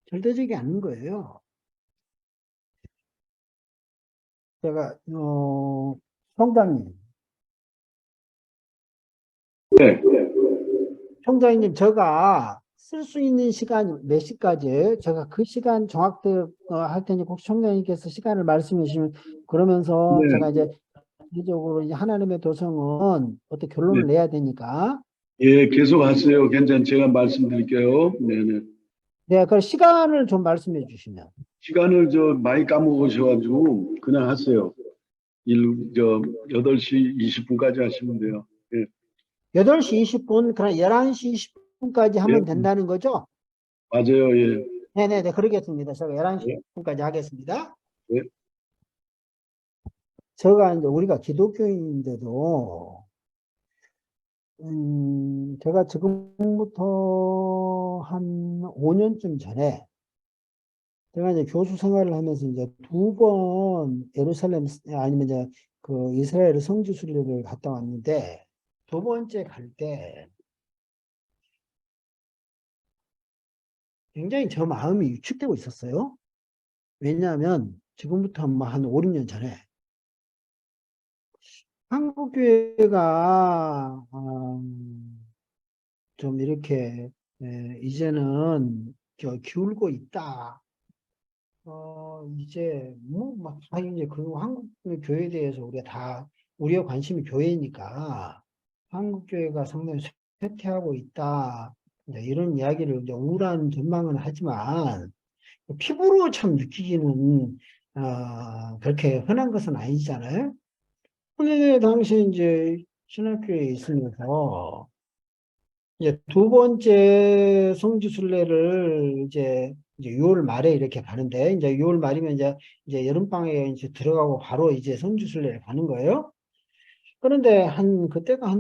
절대적이 않는 거예요. 제가 총장님, 네. 총장님, 제가 쓸 수 있는 시간 몇 시까지 제가 그 시간 정확히 할 테니 혹시 총장님께서 시간을 말씀해 주시면 그러면서 네. 제가 이제 전체적으로 이제 하나님의 도성은 어떻게 결론을 네. 내야 되니까. 예, 계속 하세요. 제가 말씀드릴게요. 네네. 네, 그 시간을 좀 말씀해 주시면. 시간을 많이 까먹으셔가지고 그냥 하세요. 8시 20분까지 하시면 돼요. 예. 8시 20분, 그럼 11시 20분까지 예, 하면 된다는 거죠? 맞아요. 예. 네네네, 그러겠습니다. 제가 11시 예. 20분까지 하겠습니다. 예. 제가 이제 우리가 기독교인인데도, 제가 지금부터 한 5년쯤 전에 제가 이제 교수 생활을 하면서 이제 2번 예루살렘 아니면 이제 그 이스라엘 성지 순례를 갔다 왔는데 2번째 갈 때 굉장히 저 마음이 위축되고 있었어요. 왜냐하면 지금부터 한 5, 6년 전에 한국 교회가 좀 이렇게 이제는 기울고 있다. 이제 이제 그리고 한국 교회에 대해서 우리가 다 우리의 관심이 교회니까 한국 교회가 상당히 쇠퇴하고 있다. 이제 이런 이야기를 이제 우울한 전망은 하지만 피부로 참 느끼기는 그렇게 흔한 것은 아니잖아요. 근데 당시 이제 신학교에 있으면서 이제 2번째 성지순례를 이제 6월 말에 이렇게 가는데 이제 6월 말이면 이제 여름방학에 이제 들어가고 바로 이제 성지순례를 가는 거예요. 그런데 그때가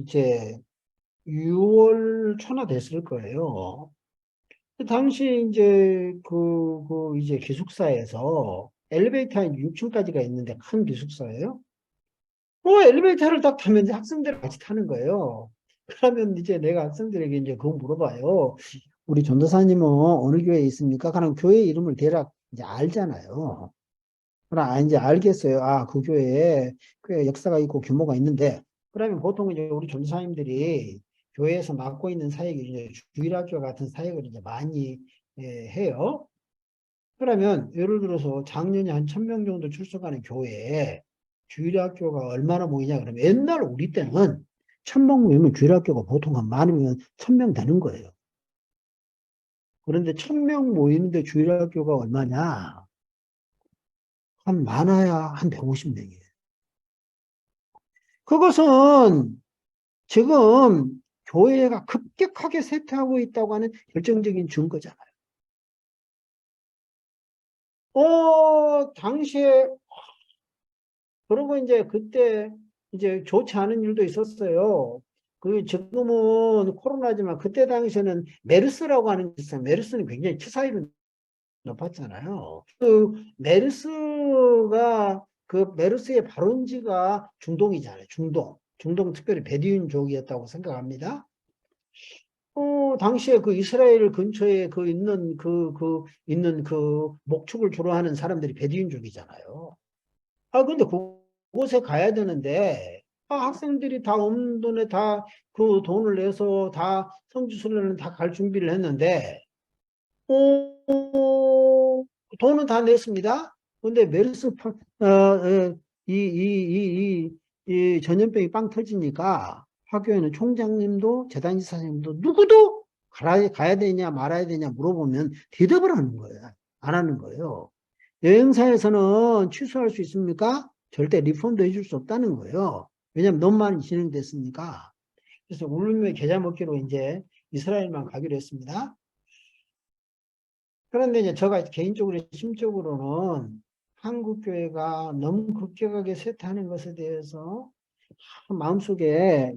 이제 6월 초나 됐을 거예요. 당시 이제 이제 기숙사에서 엘리베이터 6층까지가 있는데 큰 기숙사예요. 엘리베이터를 딱 타면 이제 학생들 같이 타는 거예요. 그러면 이제 내가 학생들에게 이제 그거 물어봐요. 우리 전도사님은 어느 교회에 있습니까? 그럼 교회 이름을 대략 이제 알잖아요. 그럼 이제 알겠어요. 그 교회에 꽤 역사가 있고 규모가 있는데, 그러면 보통 이제 우리 전도사님들이 교회에서 맡고 있는 사역이 이제 주일학교 같은 사역을 이제 많이 해요. 그러면 예를 들어서 작년에 한 1,000명 정도 출석하는 교회에 주일학교가 얼마나 모이냐 그러면 옛날 우리 때는 1000명 모이면 주일학교가 보통 한 많으면 1000명 되는 거예요. 그런데 1000명 모이는데 주일학교가 얼마냐? 한 많아야 한 150명이에요. 그것은 지금 교회가 급격하게 쇠퇴하고 있다고 하는 결정적인 증거잖아요. 당시에, 그리고 이제 그때 이제 좋지 않은 일도 있었어요. 그 지금은 코로나지만 그때 당시에는 메르스라고 하는 게 있어요. 메르스는 굉장히 치사율이 높았잖아요. 그 메르스가 그 메르스의 발원지가 중동이잖아요. 중동. 중동 특별히 베두인족이었다고 생각합니다. 당시에 그 이스라엘 근처에 있는 그 목축을 주로 하는 사람들이 베두인족이잖아요. 근데 그곳에 가야 되는데, 학생들이 다 없는 돈에 다 그 돈을 내서 다 성지순례는 다 갈 준비를 했는데, 돈은 다 냈습니다. 근데 메르스, 이 전염병이 빵 터지니까 학교에는 총장님도 재단지사님도 누구도 가야 되냐 말아야 되냐 물어보면 대답을 하는 거예요. 안 하는 거예요. 여행사에서는 취소할 수 있습니까? 절대 리펀드 해줄 수 없다는 거예요. 왜냐하면 너무 많이 진행됐으니까. 그래서 울림의 계좌 먹기로 이제 이스라엘만 가기로 했습니다. 그런데 이제 제가 개인적으로 심적으로는 한국 교회가 너무 급격하게 쇠퇴하는 것에 대해서 마음속에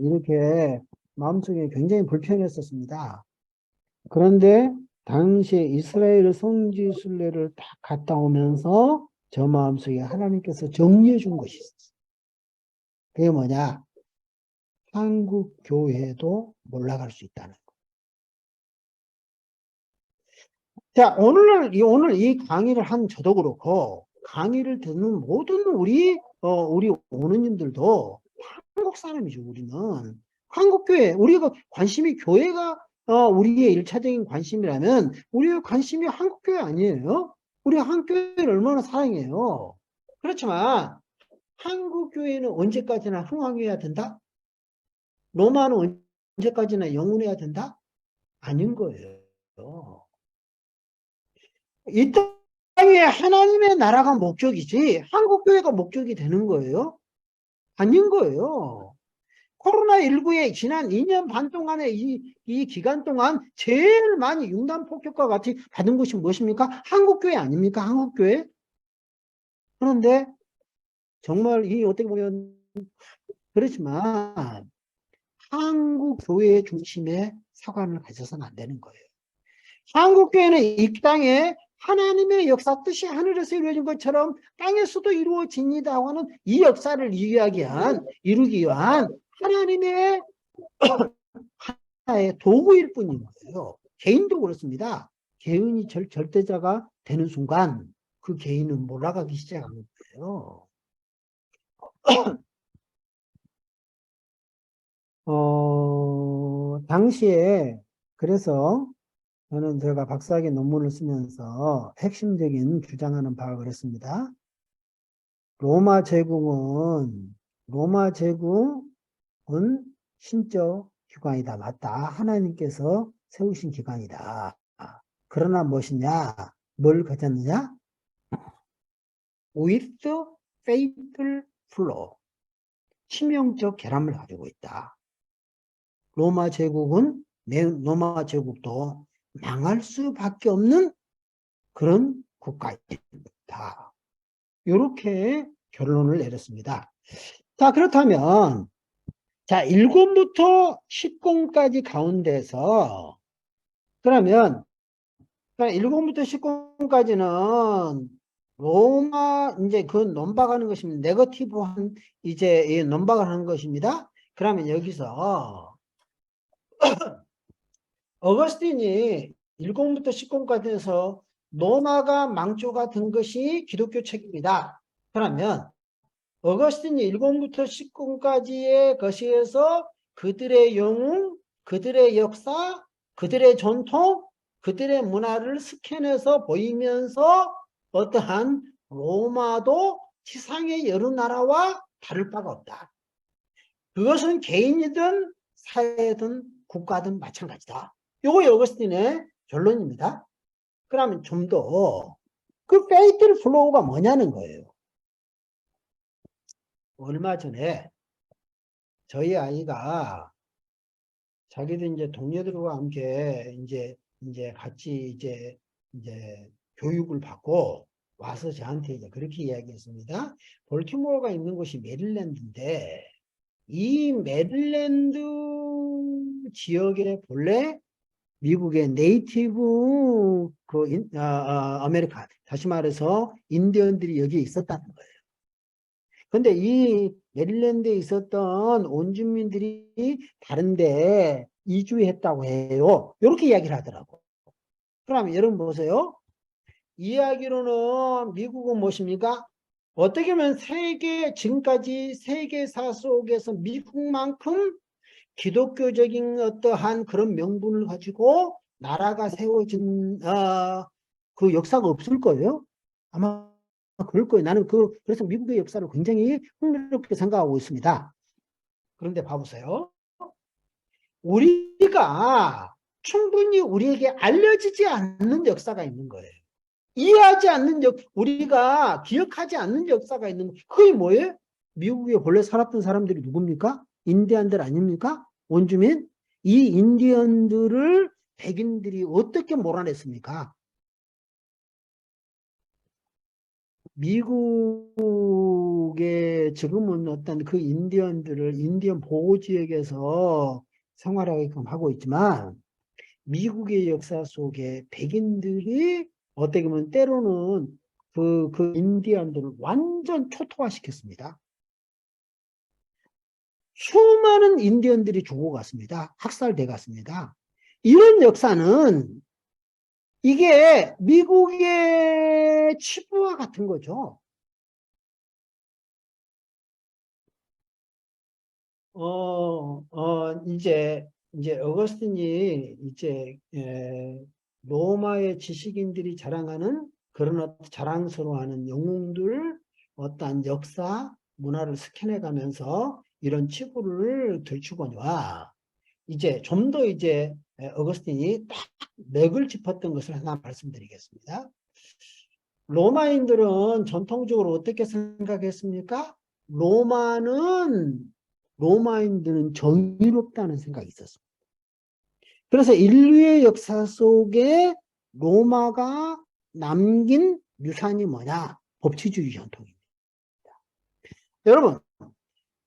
굉장히 불편했었습니다. 그런데 당시에 이스라엘 성지순례를 딱 갔다 오면서 저 마음속에 하나님께서 정리해 준 것이 있었어요. 그게 뭐냐? 한국 교회도 올라갈 수 있다는 거. 자, 오늘 이 강의를 한 저도 그렇고, 강의를 듣는 모든 우리 오느님들도 한국 사람이죠, 우리는. 한국교회, 우리가 관심이 교회가, 우리의 일차적인 관심이라면, 우리의 관심이 한국교회 아니에요? 우리 한국교회를 얼마나 사랑해요. 그렇지만, 한국교회는 언제까지나 흥왕해야 된다? 로마는 언제까지나 영원해야 된다? 아닌 거예요. 이 땅에 하나님의 나라가 목적이지 한국교회가 목적이 되는 거예요? 아닌 거예요. 코로나19의 지난 2년 반 동안의 이 기간 동안 제일 많이 융단 폭격과 같이 받은 것이 무엇입니까? 한국교회 아닙니까? 한국교회? 그런데 정말 어떻게 보면 그렇지만 한국교회 중심의 사관을 가져서는 안 되는 거예요. 한국교회는 이 땅에 하나님의 역사 뜻이 하늘에서 이루어진 것처럼 땅에서도 이루어집니다 하는 이 역사를 이루기 위한 하나님의 하나의 도구일 뿐인 거예요. 개인도 그렇습니다. 개인이 절대자가 되는 순간 그 개인은 몰아가기 시작하는 거예요. 당시에 그래서 저는 제가 박사학위 논문을 쓰면서 핵심적인 주장하는 바가 그랬습니다. 로마 제국은 신적 기관이다. 맞다. 하나님께서 세우신 기관이다. 그러나 무엇이냐? 뭘 가졌느냐? With faithful flow. 치명적 결함을 가지고 있다. 로마 제국도 망할 수밖에 없는 그런 국가입니다. 이렇게 결론을 내렸습니다. 자, 그렇다면, 자, 1권부터 10권까지 가운데서, 그러면, 1권부터 10권까지는 로마, 이제 그 논박하는 것입니다. 네거티브한, 이제 논박을 하는 것입니다. 그러면 여기서, 어거스틴이 1권부터 10권까지 해서 로마가 망조가 된 것이 기독교 책입니다. 그러면 어거스틴이 1권부터 10권까지의 것에서 그들의 영웅, 그들의 역사, 그들의 전통, 그들의 문화를 스캔해서 보이면서 어떠한 로마도 지상의 여러 나라와 다를 바가 없다. 그것은 개인이든 사회든 국가든 마찬가지다. 요거 어거스틴의 결론입니다. 그러면 좀 더 그 페이틀 플로우가 뭐냐는 거예요. 얼마 전에 저희 아이가 자기들 이제 동료들과 함께 이제 같이 이제 교육을 받고 와서 저한테 이제 그렇게 이야기했습니다. 볼티모어가 있는 곳이 메릴랜드인데 이 메릴랜드 지역에 본래 미국의 네이티브 아메리칸, 다시 말해서 인디언들이 여기에 있었다는 거예요. 근데 이 메릴랜드에 있었던 원주민들이 다른데 이주했다고 해요. 이렇게 이야기를 하더라고. 그러면 여러분 보세요. 이야기로는 미국은 무엇입니까? 어떻게 보면 지금까지 세계사 속에서 미국만큼 기독교적인 어떠한 그런 명분을 가지고 나라가 세워진 그 역사가 없을 거예요. 아마 그럴 거예요. 나는 그래서 미국의 역사를 굉장히 흥미롭게 생각하고 있습니다. 그런데 봐보세요. 우리가 충분히 우리에게 알려지지 않는 역사가 있는 거예요. 이해하지 않는 우리가 기억하지 않는 역사가 있는 거예요. 그게 뭐예요? 미국에 본래 살았던 사람들이 누굽니까? 인디언들 아닙니까? 원주민? 이 인디언들을 백인들이 어떻게 몰아냈습니까? 미국의 지금은 어떤 그 인디언들을 인디언 보호지역에서 생활하게끔 하고 있지만 미국의 역사 속에 백인들이 어떻게 보면 때로는 그 인디언들을 완전 초토화시켰습니다. 수많은 인디언들이 죽어갔습니다. 학살돼 갔습니다. 이런 역사는 이게 미국의 치부와 같은 거죠. 이제 어거스틴이 로마의 지식인들이 자랑하는 그런 자랑스러워하는 영웅들 어떠한 역사 문화를 스캔해 가면서 이런 치부를 들추거니와 이제 좀 더 어거스틴이 딱 맥을 짚었던 것을 하나 말씀드리겠습니다. 로마인들은 전통적으로 어떻게 생각했습니까? 로마인들은 정의롭다는 생각이 있었습니다. 그래서 인류의 역사 속에 로마가 남긴 유산이 뭐냐? 법치주의 전통입니다. 여러분,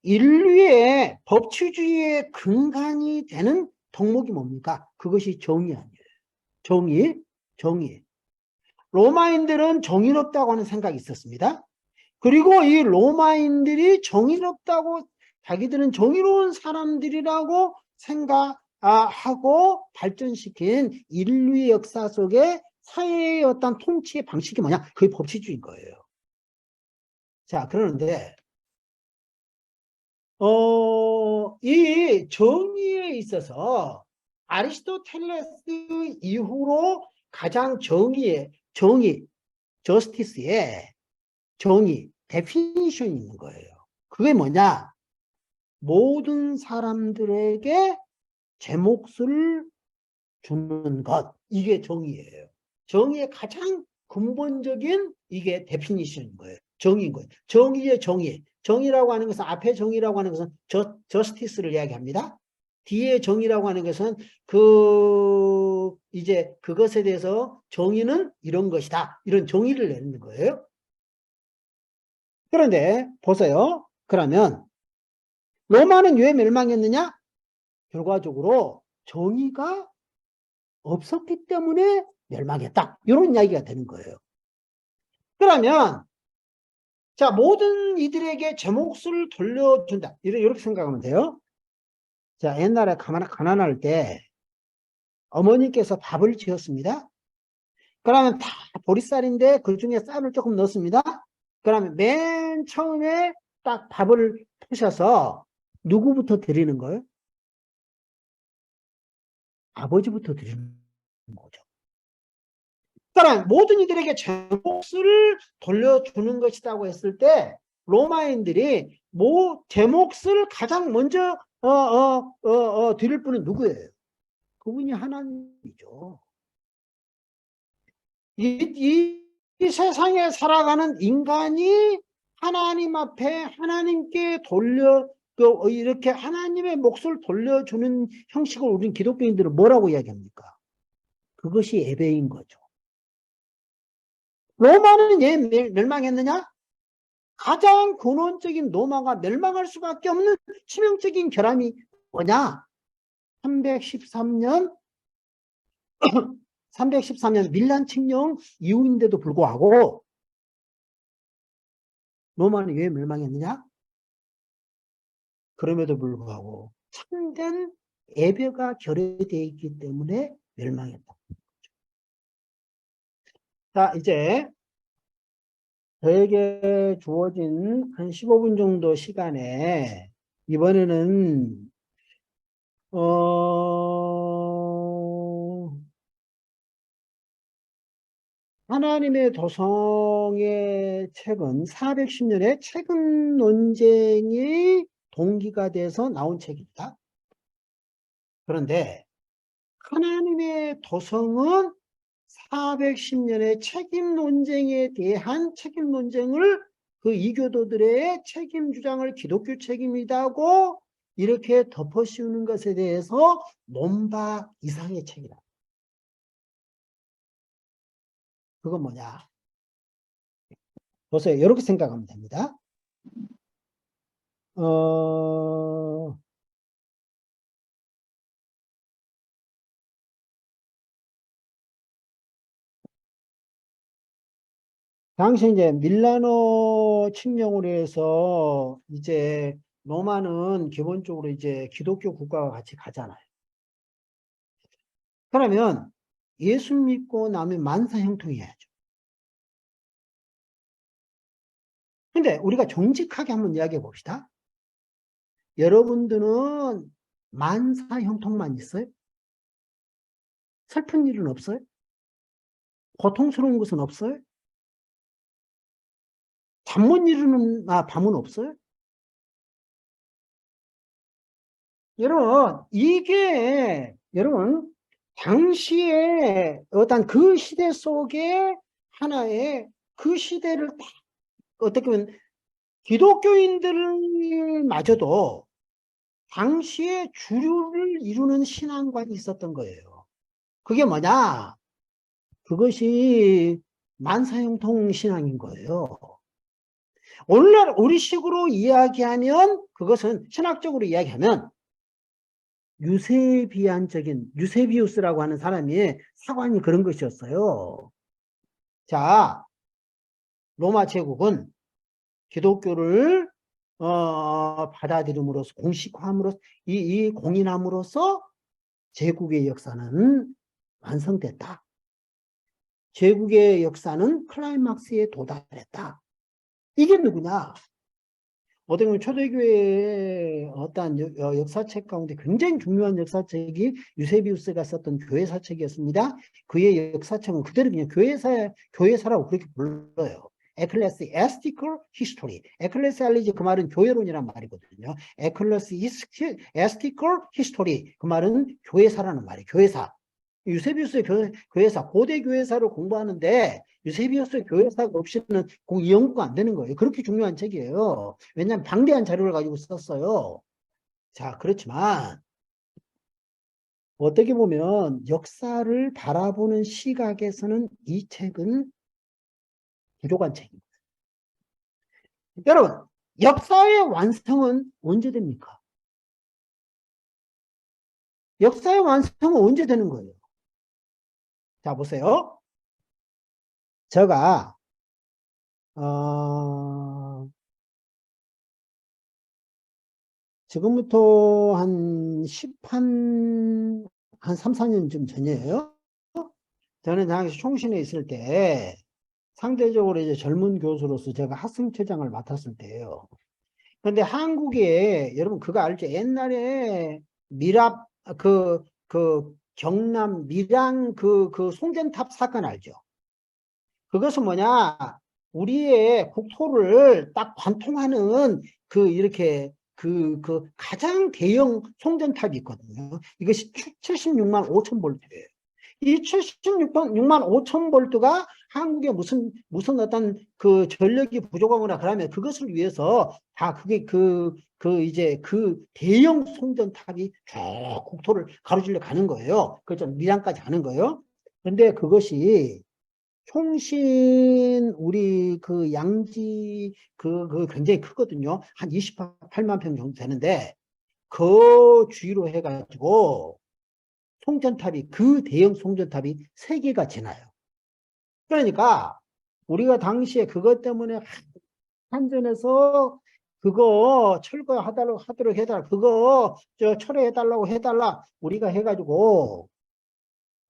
인류의 법치주의의 근간이 되는 덕목이 뭡니까? 그것이 정의 아니에요. 정의. 로마인들은 정의롭다고 하는 생각이 있었습니다. 그리고 이 로마인들이 정의롭다고 자기들은 정의로운 사람들이라고 생각하고 발전시킨 인류의 역사 속에 사회의 어떤 통치의 방식이 뭐냐? 그게 법치주의인 거예요. 자, 그러는데 이 정의에 있어서 아리스토텔레스 이후로 가장 저스티스의 정의, 데피니션이 있는 거예요. 그게 뭐냐? 모든 사람들에게 제 몫을 주는 것. 이게 정의예요. 정의의 가장 근본적인 이게 데피니션인 거예요. 정의인 거예요. 정의의 정의. 정의라고 하는 것은 앞에 정의라고 하는 것은 저스티스를 이야기합니다. 뒤에 정의라고 하는 것은 그것에 대해서 정의는 이런 것이다. 이런 정의를 내는 거예요. 그런데 보세요. 그러면 로마는 왜 멸망했느냐? 결과적으로 정의가 없었기 때문에 멸망했다. 이런 이야기가 되는 거예요. 그러면 자, 모든 이들에게 제 몫을 돌려준다. 이렇게 생각하면 돼요. 자, 옛날에 가난할 때 어머니께서 밥을 지었습니다. 그러면 다 보리쌀인데 그 중에 쌀을 조금 넣습니다. 그러면 맨 처음에 딱 밥을 푸셔서 누구부터 드리는 거예요? 아버지부터 드리는 거죠. 그러나 모든 이들에게 제 몫을 돌려주는 것이라고 했을 때 로마인들이 제 몫을 가장 먼저 드릴 분은 누구예요? 그분이 하나님이죠. 이 세상에 살아가는 인간이 하나님 앞에 하나님께 이렇게 하나님의 몫을 돌려주는 형식을 우린 기독교인들은 뭐라고 이야기합니까? 그것이 예배인 거죠. 로마는 왜 멸망했느냐? 가장 근원적인 로마가 멸망할 수밖에 없는 치명적인 결함이 뭐냐? 313년 밀란 칙령 이후인데도 불구하고 로마는 왜 멸망했느냐? 그럼에도 불구하고 참된 예배가 결여되어 있기 때문에 멸망했다. 자, 이제 저에게 주어진 한 15분 정도 시간에 이번에는 하나님의 도성의 책은 410년의 책임 논쟁이 동기가 돼서 나온 책입니다. 그런데 하나님의 도성은 410년의 책임 논쟁에 대한 책임 논쟁을 그 이교도들의 책임 주장을 기독교 책임이라고 이렇게 덮어씌우는 것에 대해서 논박 이상의 책이다. 그건 뭐냐? 보세요. 이렇게 생각하면 됩니다. 당시 이제 밀라노 칙령으로 해서 이제 로마는 기본적으로 이제 기독교 국가와 같이 가잖아요. 그러면 예수 믿고 나면 만사 형통해야죠. 근데 우리가 정직하게 한번 이야기해 봅시다. 여러분들은 만사 형통만 있어요? 슬픈 일은 없어요? 고통스러운 것은 없어요? 잠 못 이루는 밤은 없어요? 여러분, 당시에 어떤 그 시대 속에 하나의 그 시대를 딱 어떻게 보면 기독교인들마저도 당시에 주류를 이루는 신앙관이 있었던 거예요. 그게 뭐냐? 그것이 만사형통 신앙인 거예요. 오늘날 우리식으로 이야기하면 그것은 신학적으로 이야기하면 유세비우스라고 하는 사람이 사관이 그런 것이었어요. 자, 로마 제국은 기독교를 받아들임으로써 공식화함으로써 이 공인함으로써 제국의 역사는 완성됐다. 제국의 역사는 클라이막스에 도달했다. 이게 누구냐? 어떻게 보면 초대교회의 어떤 역사책 가운데 굉장히 중요한 역사책이 유세비우스가 썼던 교회사책이었습니다. 그의 역사책은 그대로 그냥 교회사라고 그렇게 불러요. Ecclesiastical History. Ecclesiology 그 말은 교회론이란 말이거든요. Ecclesiastical History 그 말은 교회사라는 말이에요. 교회사. 유세비우스의 교회사, 고대 교회사를 공부하는데 유세비우스의 교회사가 없이는 연구가 안 되는 거예요. 그렇게 중요한 책이에요. 왜냐하면 방대한 자료를 가지고 썼어요. 자, 그렇지만 어떻게 보면 역사를 바라보는 시각에서는 이 책은 부족한 책입니다. 여러분, 역사의 완성은 언제 됩니까? 역사의 완성은 언제 되는 거예요? 자, 보세요. 제가 지금부터 한 3, 4년쯤 전이에요. 저는 당시 총신에 있을 때 상대적으로 이제 젊은 교수로서 제가 학생처장을 맡았을 때예요. 그런데 한국에 여러분 그거 알죠? 옛날에 경남 밀양 그 송전탑 사건 알죠? 그것은 뭐냐? 우리의 국토를 딱 관통하는 이렇게 가장 대형 송전탑이 있거든요. 이것이 76만 5천 볼트예요. 이 76만 5천 볼트가 한국에 무슨 어떤 전력이 부족하거나 그러면 그것을 위해서 다 그게 이제 대형 송전탑이 쭉 국토를 가로질러 가는 거예요. 그래서 밀양까지 가는 거예요. 근데 그것이 총신 우리 양지 굉장히 크거든요. 한 28만 평 정도 되는데 그 주위로 해가지고 송전탑이 대형 송전탑이 3개가 지나요. 그러니까 우리가 당시에 그것 때문에 한전에서 그거 하도록 해달라. 그거 철회해달라고 해달라. 우리가 해가지고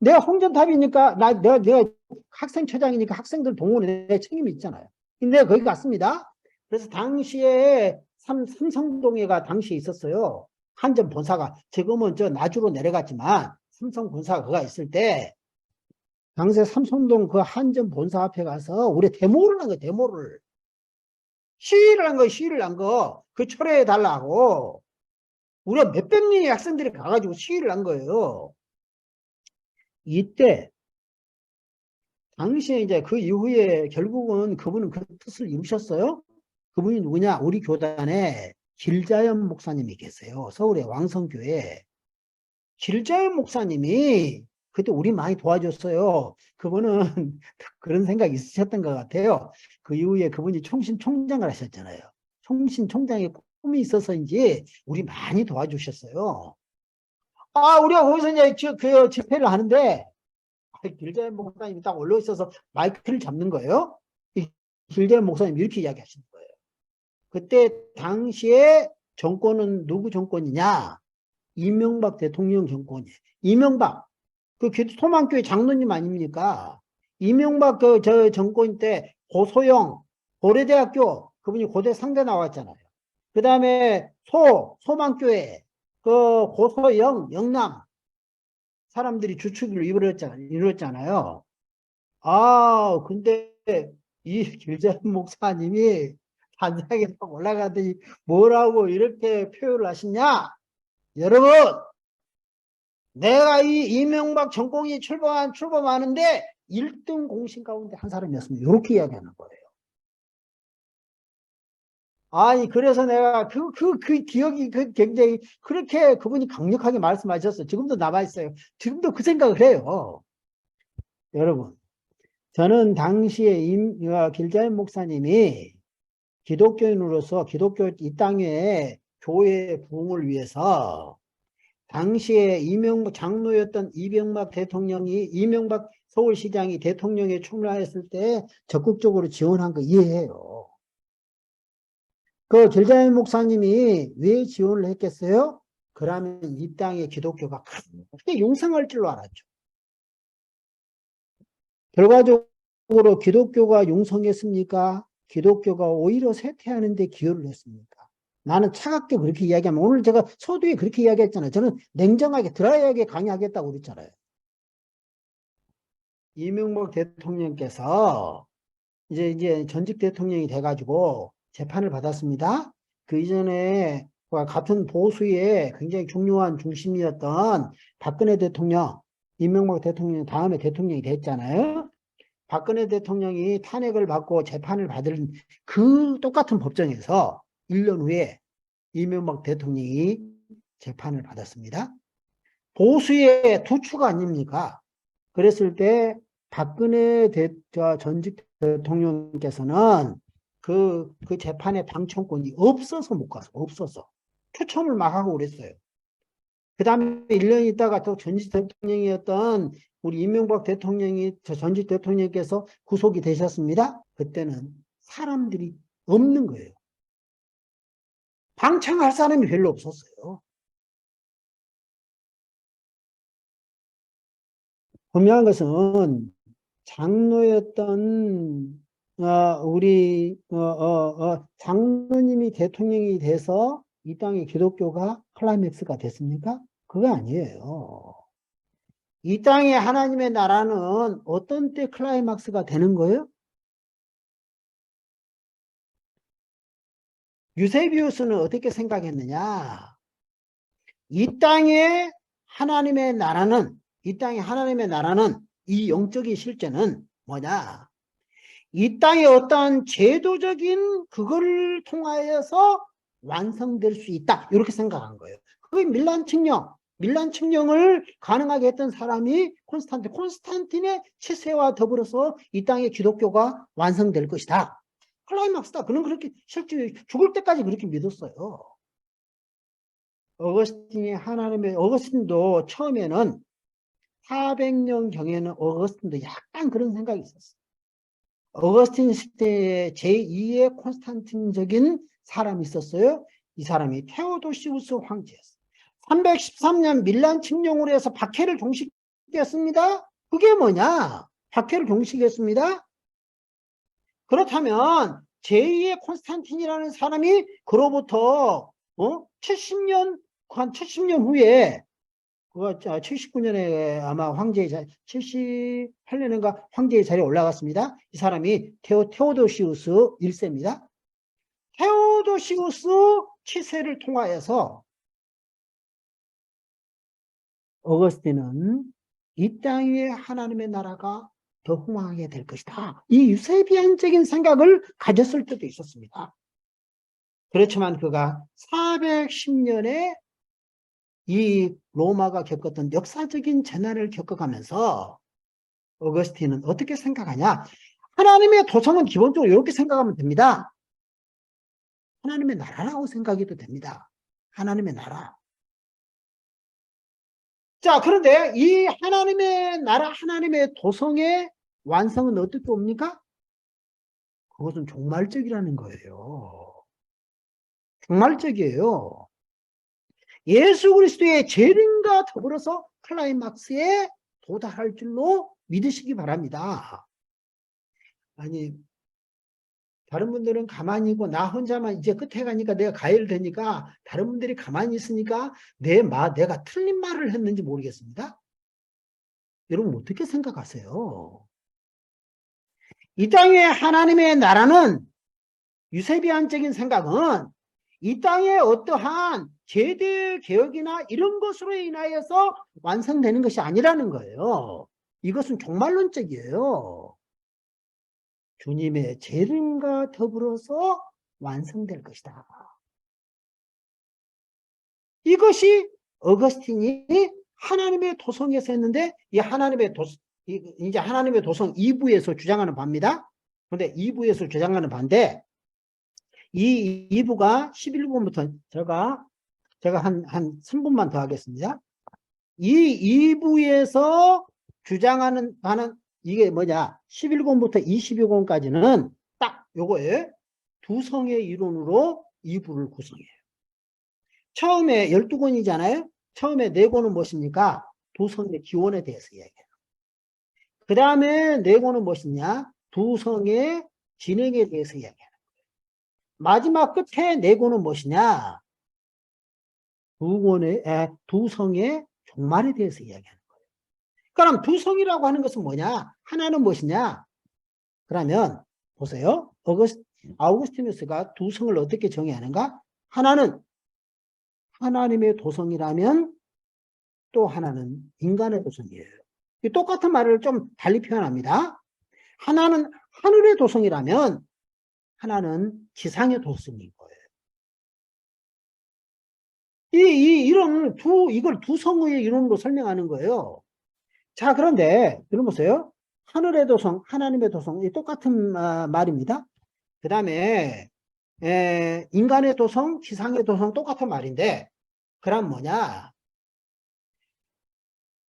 내가 홍전탑이니까 내가 학생처장이니까 학생들 동원에 책임이 있잖아요. 근데 거기 갔습니다. 그래서 당시에 삼성동에가 당시에 있었어요. 한전 본사가 지금은 나주로 내려갔지만 삼성 본사가 그가 있을 때 당시에 삼성동 한전 본사 앞에 가서 우리 데모를 한 거예요. 데모를 시위를 한 거. 그 철회해 달라고 우리가 몇백 명의 학생들이 가가지고 시위를 한 거예요. 이때 당시에 이제 그 이후에 결국은 그분은 그 뜻을 이루셨어요. 그분이 누구냐? 우리 교단에 길자연 목사님이 계세요. 서울의 왕성교회. 길자연 목사님이 그때 우리 많이 도와줬어요. 그분은 그런 생각이 있으셨던 것 같아요. 그 이후에 그분이 총신총장을 하셨잖아요. 총신총장의 꿈이 있어서인지 우리 많이 도와주셨어요. 우리가 거기서 이제 그 집회를 하는데 길자연 목사님이 딱 올라 있어서 마이크를 잡는 거예요. 길자연 목사님이 이렇게 이야기하시는 거예요. 그때 당시에 정권은 누구 정권이냐? 이명박 대통령 정권이에요. 이명박 소망교회 장로님 아닙니까? 이명박 정권 때 고소영 고려대학교 그분이 고대 상대 나왔잖아요. 그 다음에 소망교회 고소영 영남 사람들이 주축을 이루었잖아요. 근데 이 길자연 목사님이 단상에 올라가더니 뭐라고 이렇게 표현을 하시냐? 여러분, 내가 이 이명박 정권이 출범하는데 1등 공신 가운데 한 사람이었습니다. 이렇게 이야기하는 거예요. 그래서 내가 그 기억이 굉장히 그렇게 그분이 강력하게 말씀하셨어요. 지금도 남아있어요. 지금도 그 생각을 해요. 여러분, 저는 당시에 길자연 목사님이 기독교인으로서 기독교 이 땅에 교회의 부흥을 위해서 당시에 장로였던 이명박 서울시장이 대통령에 출마했을 때 적극적으로 지원한 거 이해해요. 길자연 목사님이 왜 지원을 했겠어요? 그러면 이 땅에 기독교가 크게 용성할 줄로 알았죠. 결과적으로 기독교가 용성했습니까? 기독교가 오히려 쇠퇴하는 데 기여를 했습니까? 나는 차갑게 그렇게 이야기하면 오늘 제가 서두에 그렇게 이야기했잖아요. 저는 냉정하게 드라이하게 강의하겠다고 그랬잖아요. 이명박 대통령께서 이제 전직 대통령이 돼가지고 재판을 받았습니다. 그 이전에 같은 보수의 굉장히 중요한 중심이었던 박근혜 대통령, 이명박 대통령 다음에 대통령이 됐잖아요. 박근혜 대통령이 탄핵을 받고 재판을 받은 그 똑같은 법정에서 1년 후에 이명박 대통령이 재판을 받았습니다. 보수의 투추가 아닙니까? 그랬을 때 박근혜 전직 대통령께서는 그 재판에 당청권이 없어서 못 가서 없어서 추첨을 막 하고 그랬어요. 그 다음에 1년 있다가 또 전직 대통령이었던 우리 이명박 전직 대통령께서 구속이 되셨습니다. 그때는 사람들이 없는 거예요. 방청할 사람이 별로 없었어요. 분명한 것은 장로였던 우리 장로님이 대통령이 돼서 이 땅의 기독교가 클라이맥스가 됐습니까? 그거 아니에요. 이 땅의 하나님의 나라는 어떤 때 클라이맥스가 되는 거예요? 유세비우스는 어떻게 생각했느냐? 이 땅에 하나님의 나라는, 이 영적인 실제는 뭐냐? 이 땅에 어떠한 제도적인 그거를 통하여서 완성될 수 있다. 이렇게 생각한 거예요. 그게 밀란 칙령을 가능하게 했던 사람이 콘스탄틴의 치세와 더불어서 이 땅에 기독교가 완성될 것이다. 클라이막스다. 그는 그렇게 실제 죽을 때까지 그렇게 믿었어요. 어거스틴도 처음에는 400년 경에는 어거스틴도 약간 그런 생각이 있었어요. 어거스틴 시대에 제2의 콘스탄틴적인 사람이 있었어요. 이 사람이 테오도시우스 황제였어요. 313년 밀란 칙령으로 해서 박해를 종식했습니다. 그게 뭐냐? 박해를 종식했습니다. 그렇다면 제2의 콘스탄틴이라는 사람이 그로부터 70년 후에 79년에 아마 황제의 자리, 78년인가 황제의 자리에 올라갔습니다. 이 사람이 테오도시우스 1세입니다. 테오도시우스 치세를 통하여서 어거스틴은 이 땅에 하나님의 나라가 더 흥왕하게 될 것이다. 이 유세비안적인 생각을 가졌을 때도 있었습니다. 그렇지만 그가 410년에 이 로마가 겪었던 역사적인 재난을 겪어가면서 어거스틴은 어떻게 생각하냐? 하나님의 도성은 기본적으로 이렇게 생각하면 됩니다. 하나님의 나라라고 생각해도 됩니다. 하나님의 나라. 자, 그런데 이 하나님의 나라, 하나님의 도성의 완성은 어떻게 옵니까? 그것은 종말적이라는 거예요. 종말적이에요. 예수 그리스도의 재림과 더불어서 클라이막스에 도달할 줄로 믿으시기 바랍니다. 아니, 다른 분들은 가만히 있고 나 혼자만 이제 끝에 가니까 내가 가열되니까 다른 분들이 가만히 있으니까 내가 틀린 말을 했는지 모르겠습니다. 여러분 어떻게 생각하세요? 이 땅의 하나님의 나라는 유세비안적인 생각은 이 땅에 어떠한 제대 개혁이나 이런 것으로 인하여서 완성되는 것이 아니라는 거예요. 이것은 종말론적이에요. 주님의 재림과 더불어서 완성될 것이다. 이것이 어거스틴이 하나님의 도성에서 했는데 이 이제 하나님의 도성 2부에서 주장하는 바입니다. 그런데 2부에서 주장하는 바인데 이 2부가 11부부터 제가 한 3분만 더 하겠습니다. 이 2부에서 주장하는 바는 이게 뭐냐? 11권부터 22권까지는 딱 요거에 두 성의 이론으로 2부를 구성해요. 처음에 12권이잖아요. 처음에 4권은 무엇입니까? 두 성의 기원에 대해서 이야기해요. 그 다음에 4권은 무엇이냐? 두 성의 진행에 대해서 이야기해요. 마지막 끝에 4권은 무엇이냐? 두 성의 종말에 대해서 이야기하는 거예요. 그럼 두 성이라고 하는 것은 뭐냐? 하나는 무엇이냐? 그러면 보세요. 아우구스티누스가 두 성을 어떻게 정의하는가? 하나는 하나님의 도성이라면 또 하나는 인간의 도성이에요. 이 똑같은 말을 좀 달리 표현합니다. 하나는 하늘의 도성이라면 하나는 지상의 도성인 거예요. 이걸 두 성의 이론으로 설명하는 거예요. 자, 그런데, 들어보세요. 하늘의 도성, 하나님의 도성, 이 똑같은 말입니다. 그 다음에, 인간의 도성, 지상의 도성, 똑같은 말인데, 그럼 뭐냐?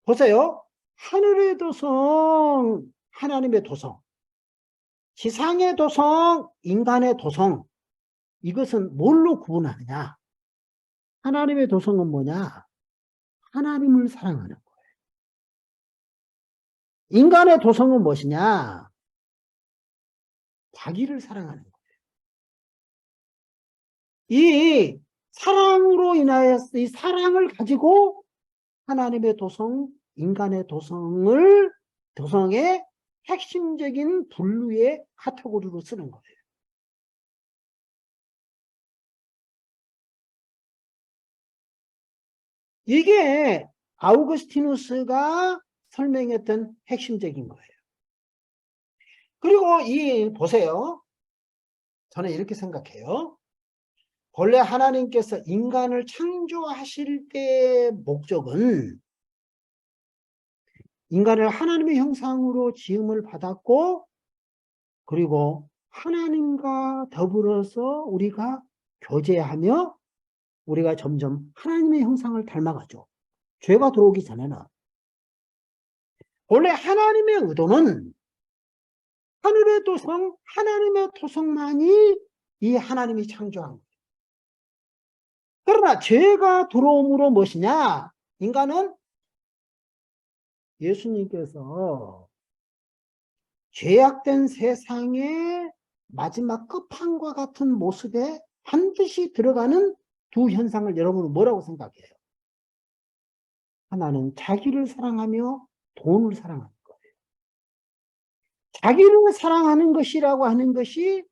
보세요. 하늘의 도성, 하나님의 도성, 지상의 도성, 인간의 도성, 이것은 뭘로 구분하느냐? 하나님의 도성은 뭐냐? 하나님을 사랑하는 거예요. 인간의 도성은 무엇이냐? 자기를 사랑하는 거예요. 이 사랑으로 인하여서 이 사랑을 가지고 하나님의 도성, 인간의 도성의 핵심적인 분류의 카테고리로 쓰는 거예요. 이게 아우구스티누스가 설명했던 핵심적인 거예요. 그리고 보세요. 저는 이렇게 생각해요. 본래 하나님께서 인간을 창조하실 때의 목적은 인간을 하나님의 형상으로 지음을 받았고, 그리고 하나님과 더불어서 우리가 교제하며 우리가 점점 하나님의 형상을 닮아가죠. 죄가 들어오기 전에는. 원래 하나님의 의도는 하늘의 도성, 하나님의 토성만이 이 하나님이 창조한 거예요. 그러나 죄가 들어옴으로 무엇이냐? 인간은 예수님께서 죄악된 세상의 마지막 끝판과 같은 모습에 반드시 들어가는 두 현상을 여러분은 뭐라고 생각해요? 하나는 자기를 사랑하며 돈을 사랑하는 거예요. 자기를 사랑하는 것이라고 하는 것이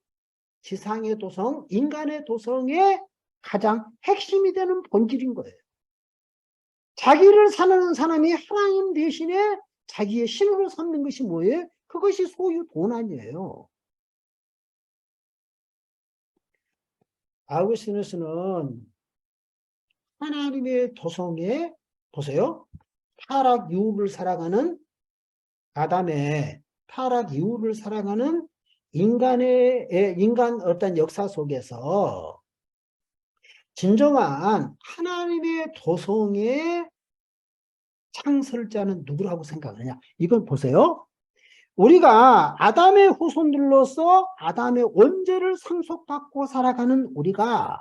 지상의 도성, 인간의 도성의 가장 핵심이 되는 본질인 거예요. 자기를 사는 사람이 하나님 대신에 자기의 신으로 삼는 것이 뭐예요? 그것이 소유 돈 아니에요. 아우구스티누스는 하나님의 도성에 보세요. 타락 이후를 살아가는 아담의 타락 이후를 살아가는 인간 어떤 역사 속에서 진정한 하나님의 도성의 창설자는 누구라고 생각하느냐? 이건 보세요. 우리가 아담의 후손들로서 아담의 원죄를 상속받고 살아가는 우리가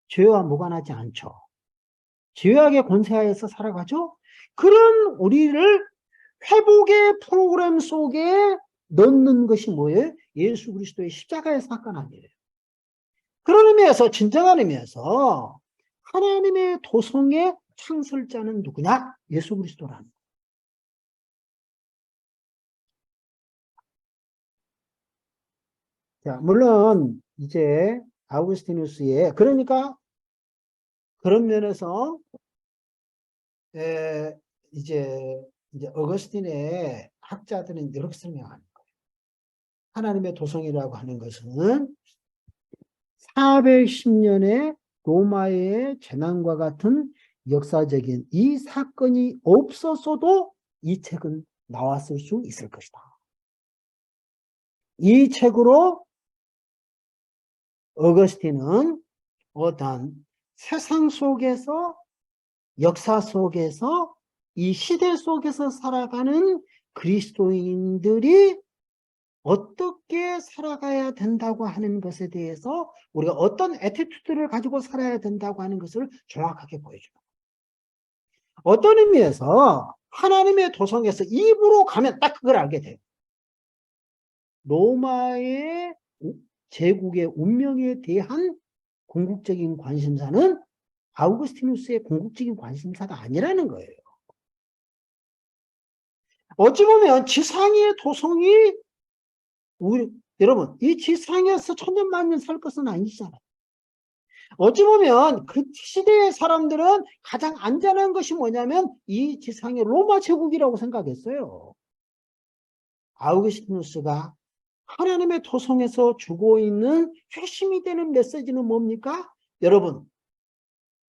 죄와 무관하지 않죠. 죄악의 권세하에서 살아가죠. 그런 우리를 회복의 프로그램 속에 넣는 것이 뭐예요? 예수 그리스도의 십자가의 사건 아니에요. 그런 의미에서 진정한 의미에서 하나님의 도성의 창설자는 누구냐? 예수 그리스도라는 거예요. 자, 물론 이제 아우구스티누스의 그러니까 그런 면에서 이제 어거스틴의 학자들은 이렇게 설명하는 거예요. 하나님의 도성이라고 하는 것은 410년의 로마의 재난과 같은 역사적인 이 사건이 없었어도 이 책은 나왔을 수 있을 것이다. 이 책으로 어거스틴은 어떤 세상 속에서 역사 속에서 이 시대 속에서 살아가는 그리스도인들이 어떻게 살아가야 된다고 하는 것에 대해서 우리가 어떤 애티튜드를 가지고 살아야 된다고 하는 것을 정확하게 보여줍니다. 어떤 의미에서 하나님의 도성에서 입으로 가면 딱 그걸 알게 돼요. 로마의 제국의 운명에 대한 궁극적인 관심사는 아우구스티누스의 궁극적인 관심사가 아니라는 거예요. 어찌 보면 지상의 도성이 여러분 이 지상에서 천년만년 살 것은 아니잖아요. 어찌 보면 그 시대의 사람들은 가장 안전한 것이 뭐냐면 이 지상의 로마 제국이라고 생각했어요. 아우구스티누스가 하나님의 도성에서 주고 있는 핵심이 되는 메시지는 뭡니까? 여러분,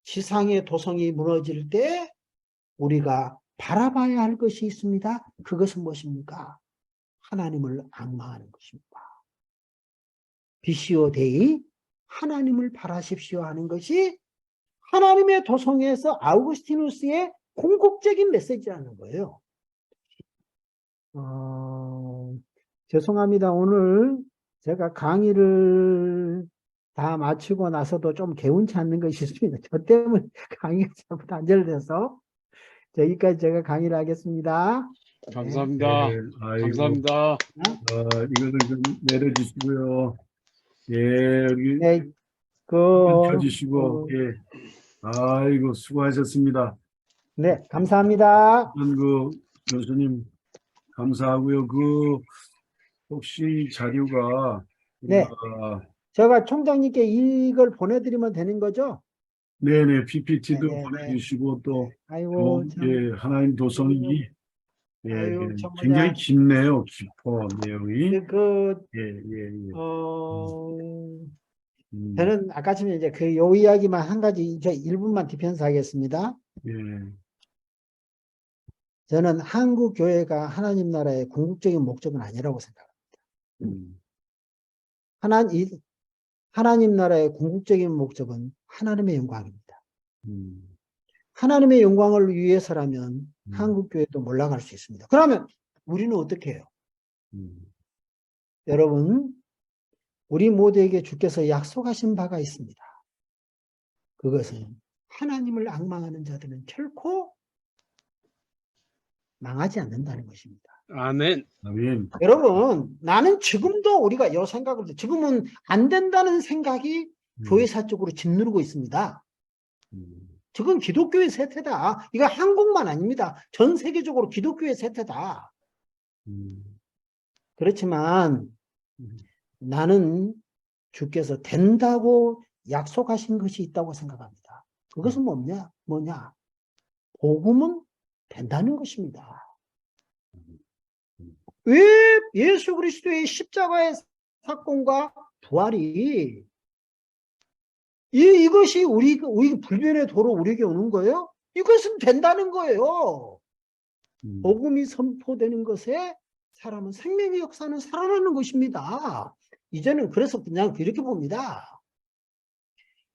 지상의 도성이 무너질 때 우리가 바라봐야 할 것이 있습니다. 그것은 무엇입니까? 하나님을 악마하는 것입니다. 비시오 데이, 하나님을 바라십시오 하는 것이 하나님의 도성에서 아우구스티누스의 궁극적인 메시지라는 거예요. 죄송합니다. 오늘 제가 강의를 다 마치고 나서도 좀 개운치 않는 것이 있습니다. 저 때문에 강의가 자꾸 단절돼서 여기까지 제가 강의를 하겠습니다. 감사합니다. 네, 아이고, 감사합니다. 이거를 좀 내려주시고요. 예, 여기 네, 켜주시고, 예. 아이고, 수고하셨습니다. 네, 감사합니다. 교수님, 감사하고요. 혹시 자료가, 네. 우리가 제가 총장님께 이걸 보내드리면 되는 거죠? 네네, PPT도 네네네. 보내주시고 또, 아이고, 참. 예, 하나님 도성이, 예, 아유, 참 굉장히 뭐냐. 깊네요. 깊어, 내용이. 그, 예, 예, 예. 어, 음, 저는 아까 전에 이제 그 요 이야기만 한 가지, 이제 1분만 디펜스 하겠습니다. 예, 저는 한국 교회가 하나님 나라의 궁극적인 목적은 아니라고 생각합니다. 음, 하나님 나라의 궁극적인 목적은 하나님의 영광입니다. 음, 하나님의 영광을 위해서라면 음, 한국 교회도 몰락할 수 있습니다. 그러면 우리는 어떻게 해요? 음, 여러분, 우리 모두에게 주께서 약속하신 바가 있습니다. 그것은 하나님을 앙망하는 자들은 결코 망하지 않는다는 것입니다. 아멘. 아멘. 여러분, 나는 지금도 우리가 이 생각을, 지금은 안 된다는 생각이 교회사 쪽으로 짓누르고 있습니다. 음, 지금 기독교의 세태다. 이거 한국만 아닙니다. 전 세계적으로 기독교의 세태다. 음, 그렇지만 음, 나는 주께서 된다고 약속하신 것이 있다고 생각합니다. 그것은 뭐냐? 복음은 된다는 것입니다. 왜 예수 그리스도의 십자가의 사건과 부활이 이것이 우리 불변의 도로 우리에게 오는 거예요? 이것은 된다는 거예요. 복음이 선포되는 것에 사람은 생명의 역사는 살아나는 것입니다. 이제는 그래서 그냥 이렇게 봅니다.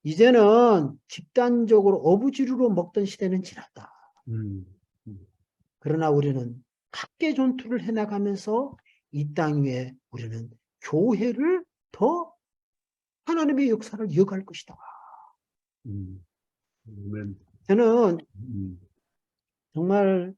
이제는 집단적으로 어부지루로 먹던 시대는 지났다. 음, 그러나 우리는 각계 전투를 해나가면서 이 땅 위에 우리는 교회를 더 하나님의 역사를 이어갈 것이다. 아멘. 저는 음, 정말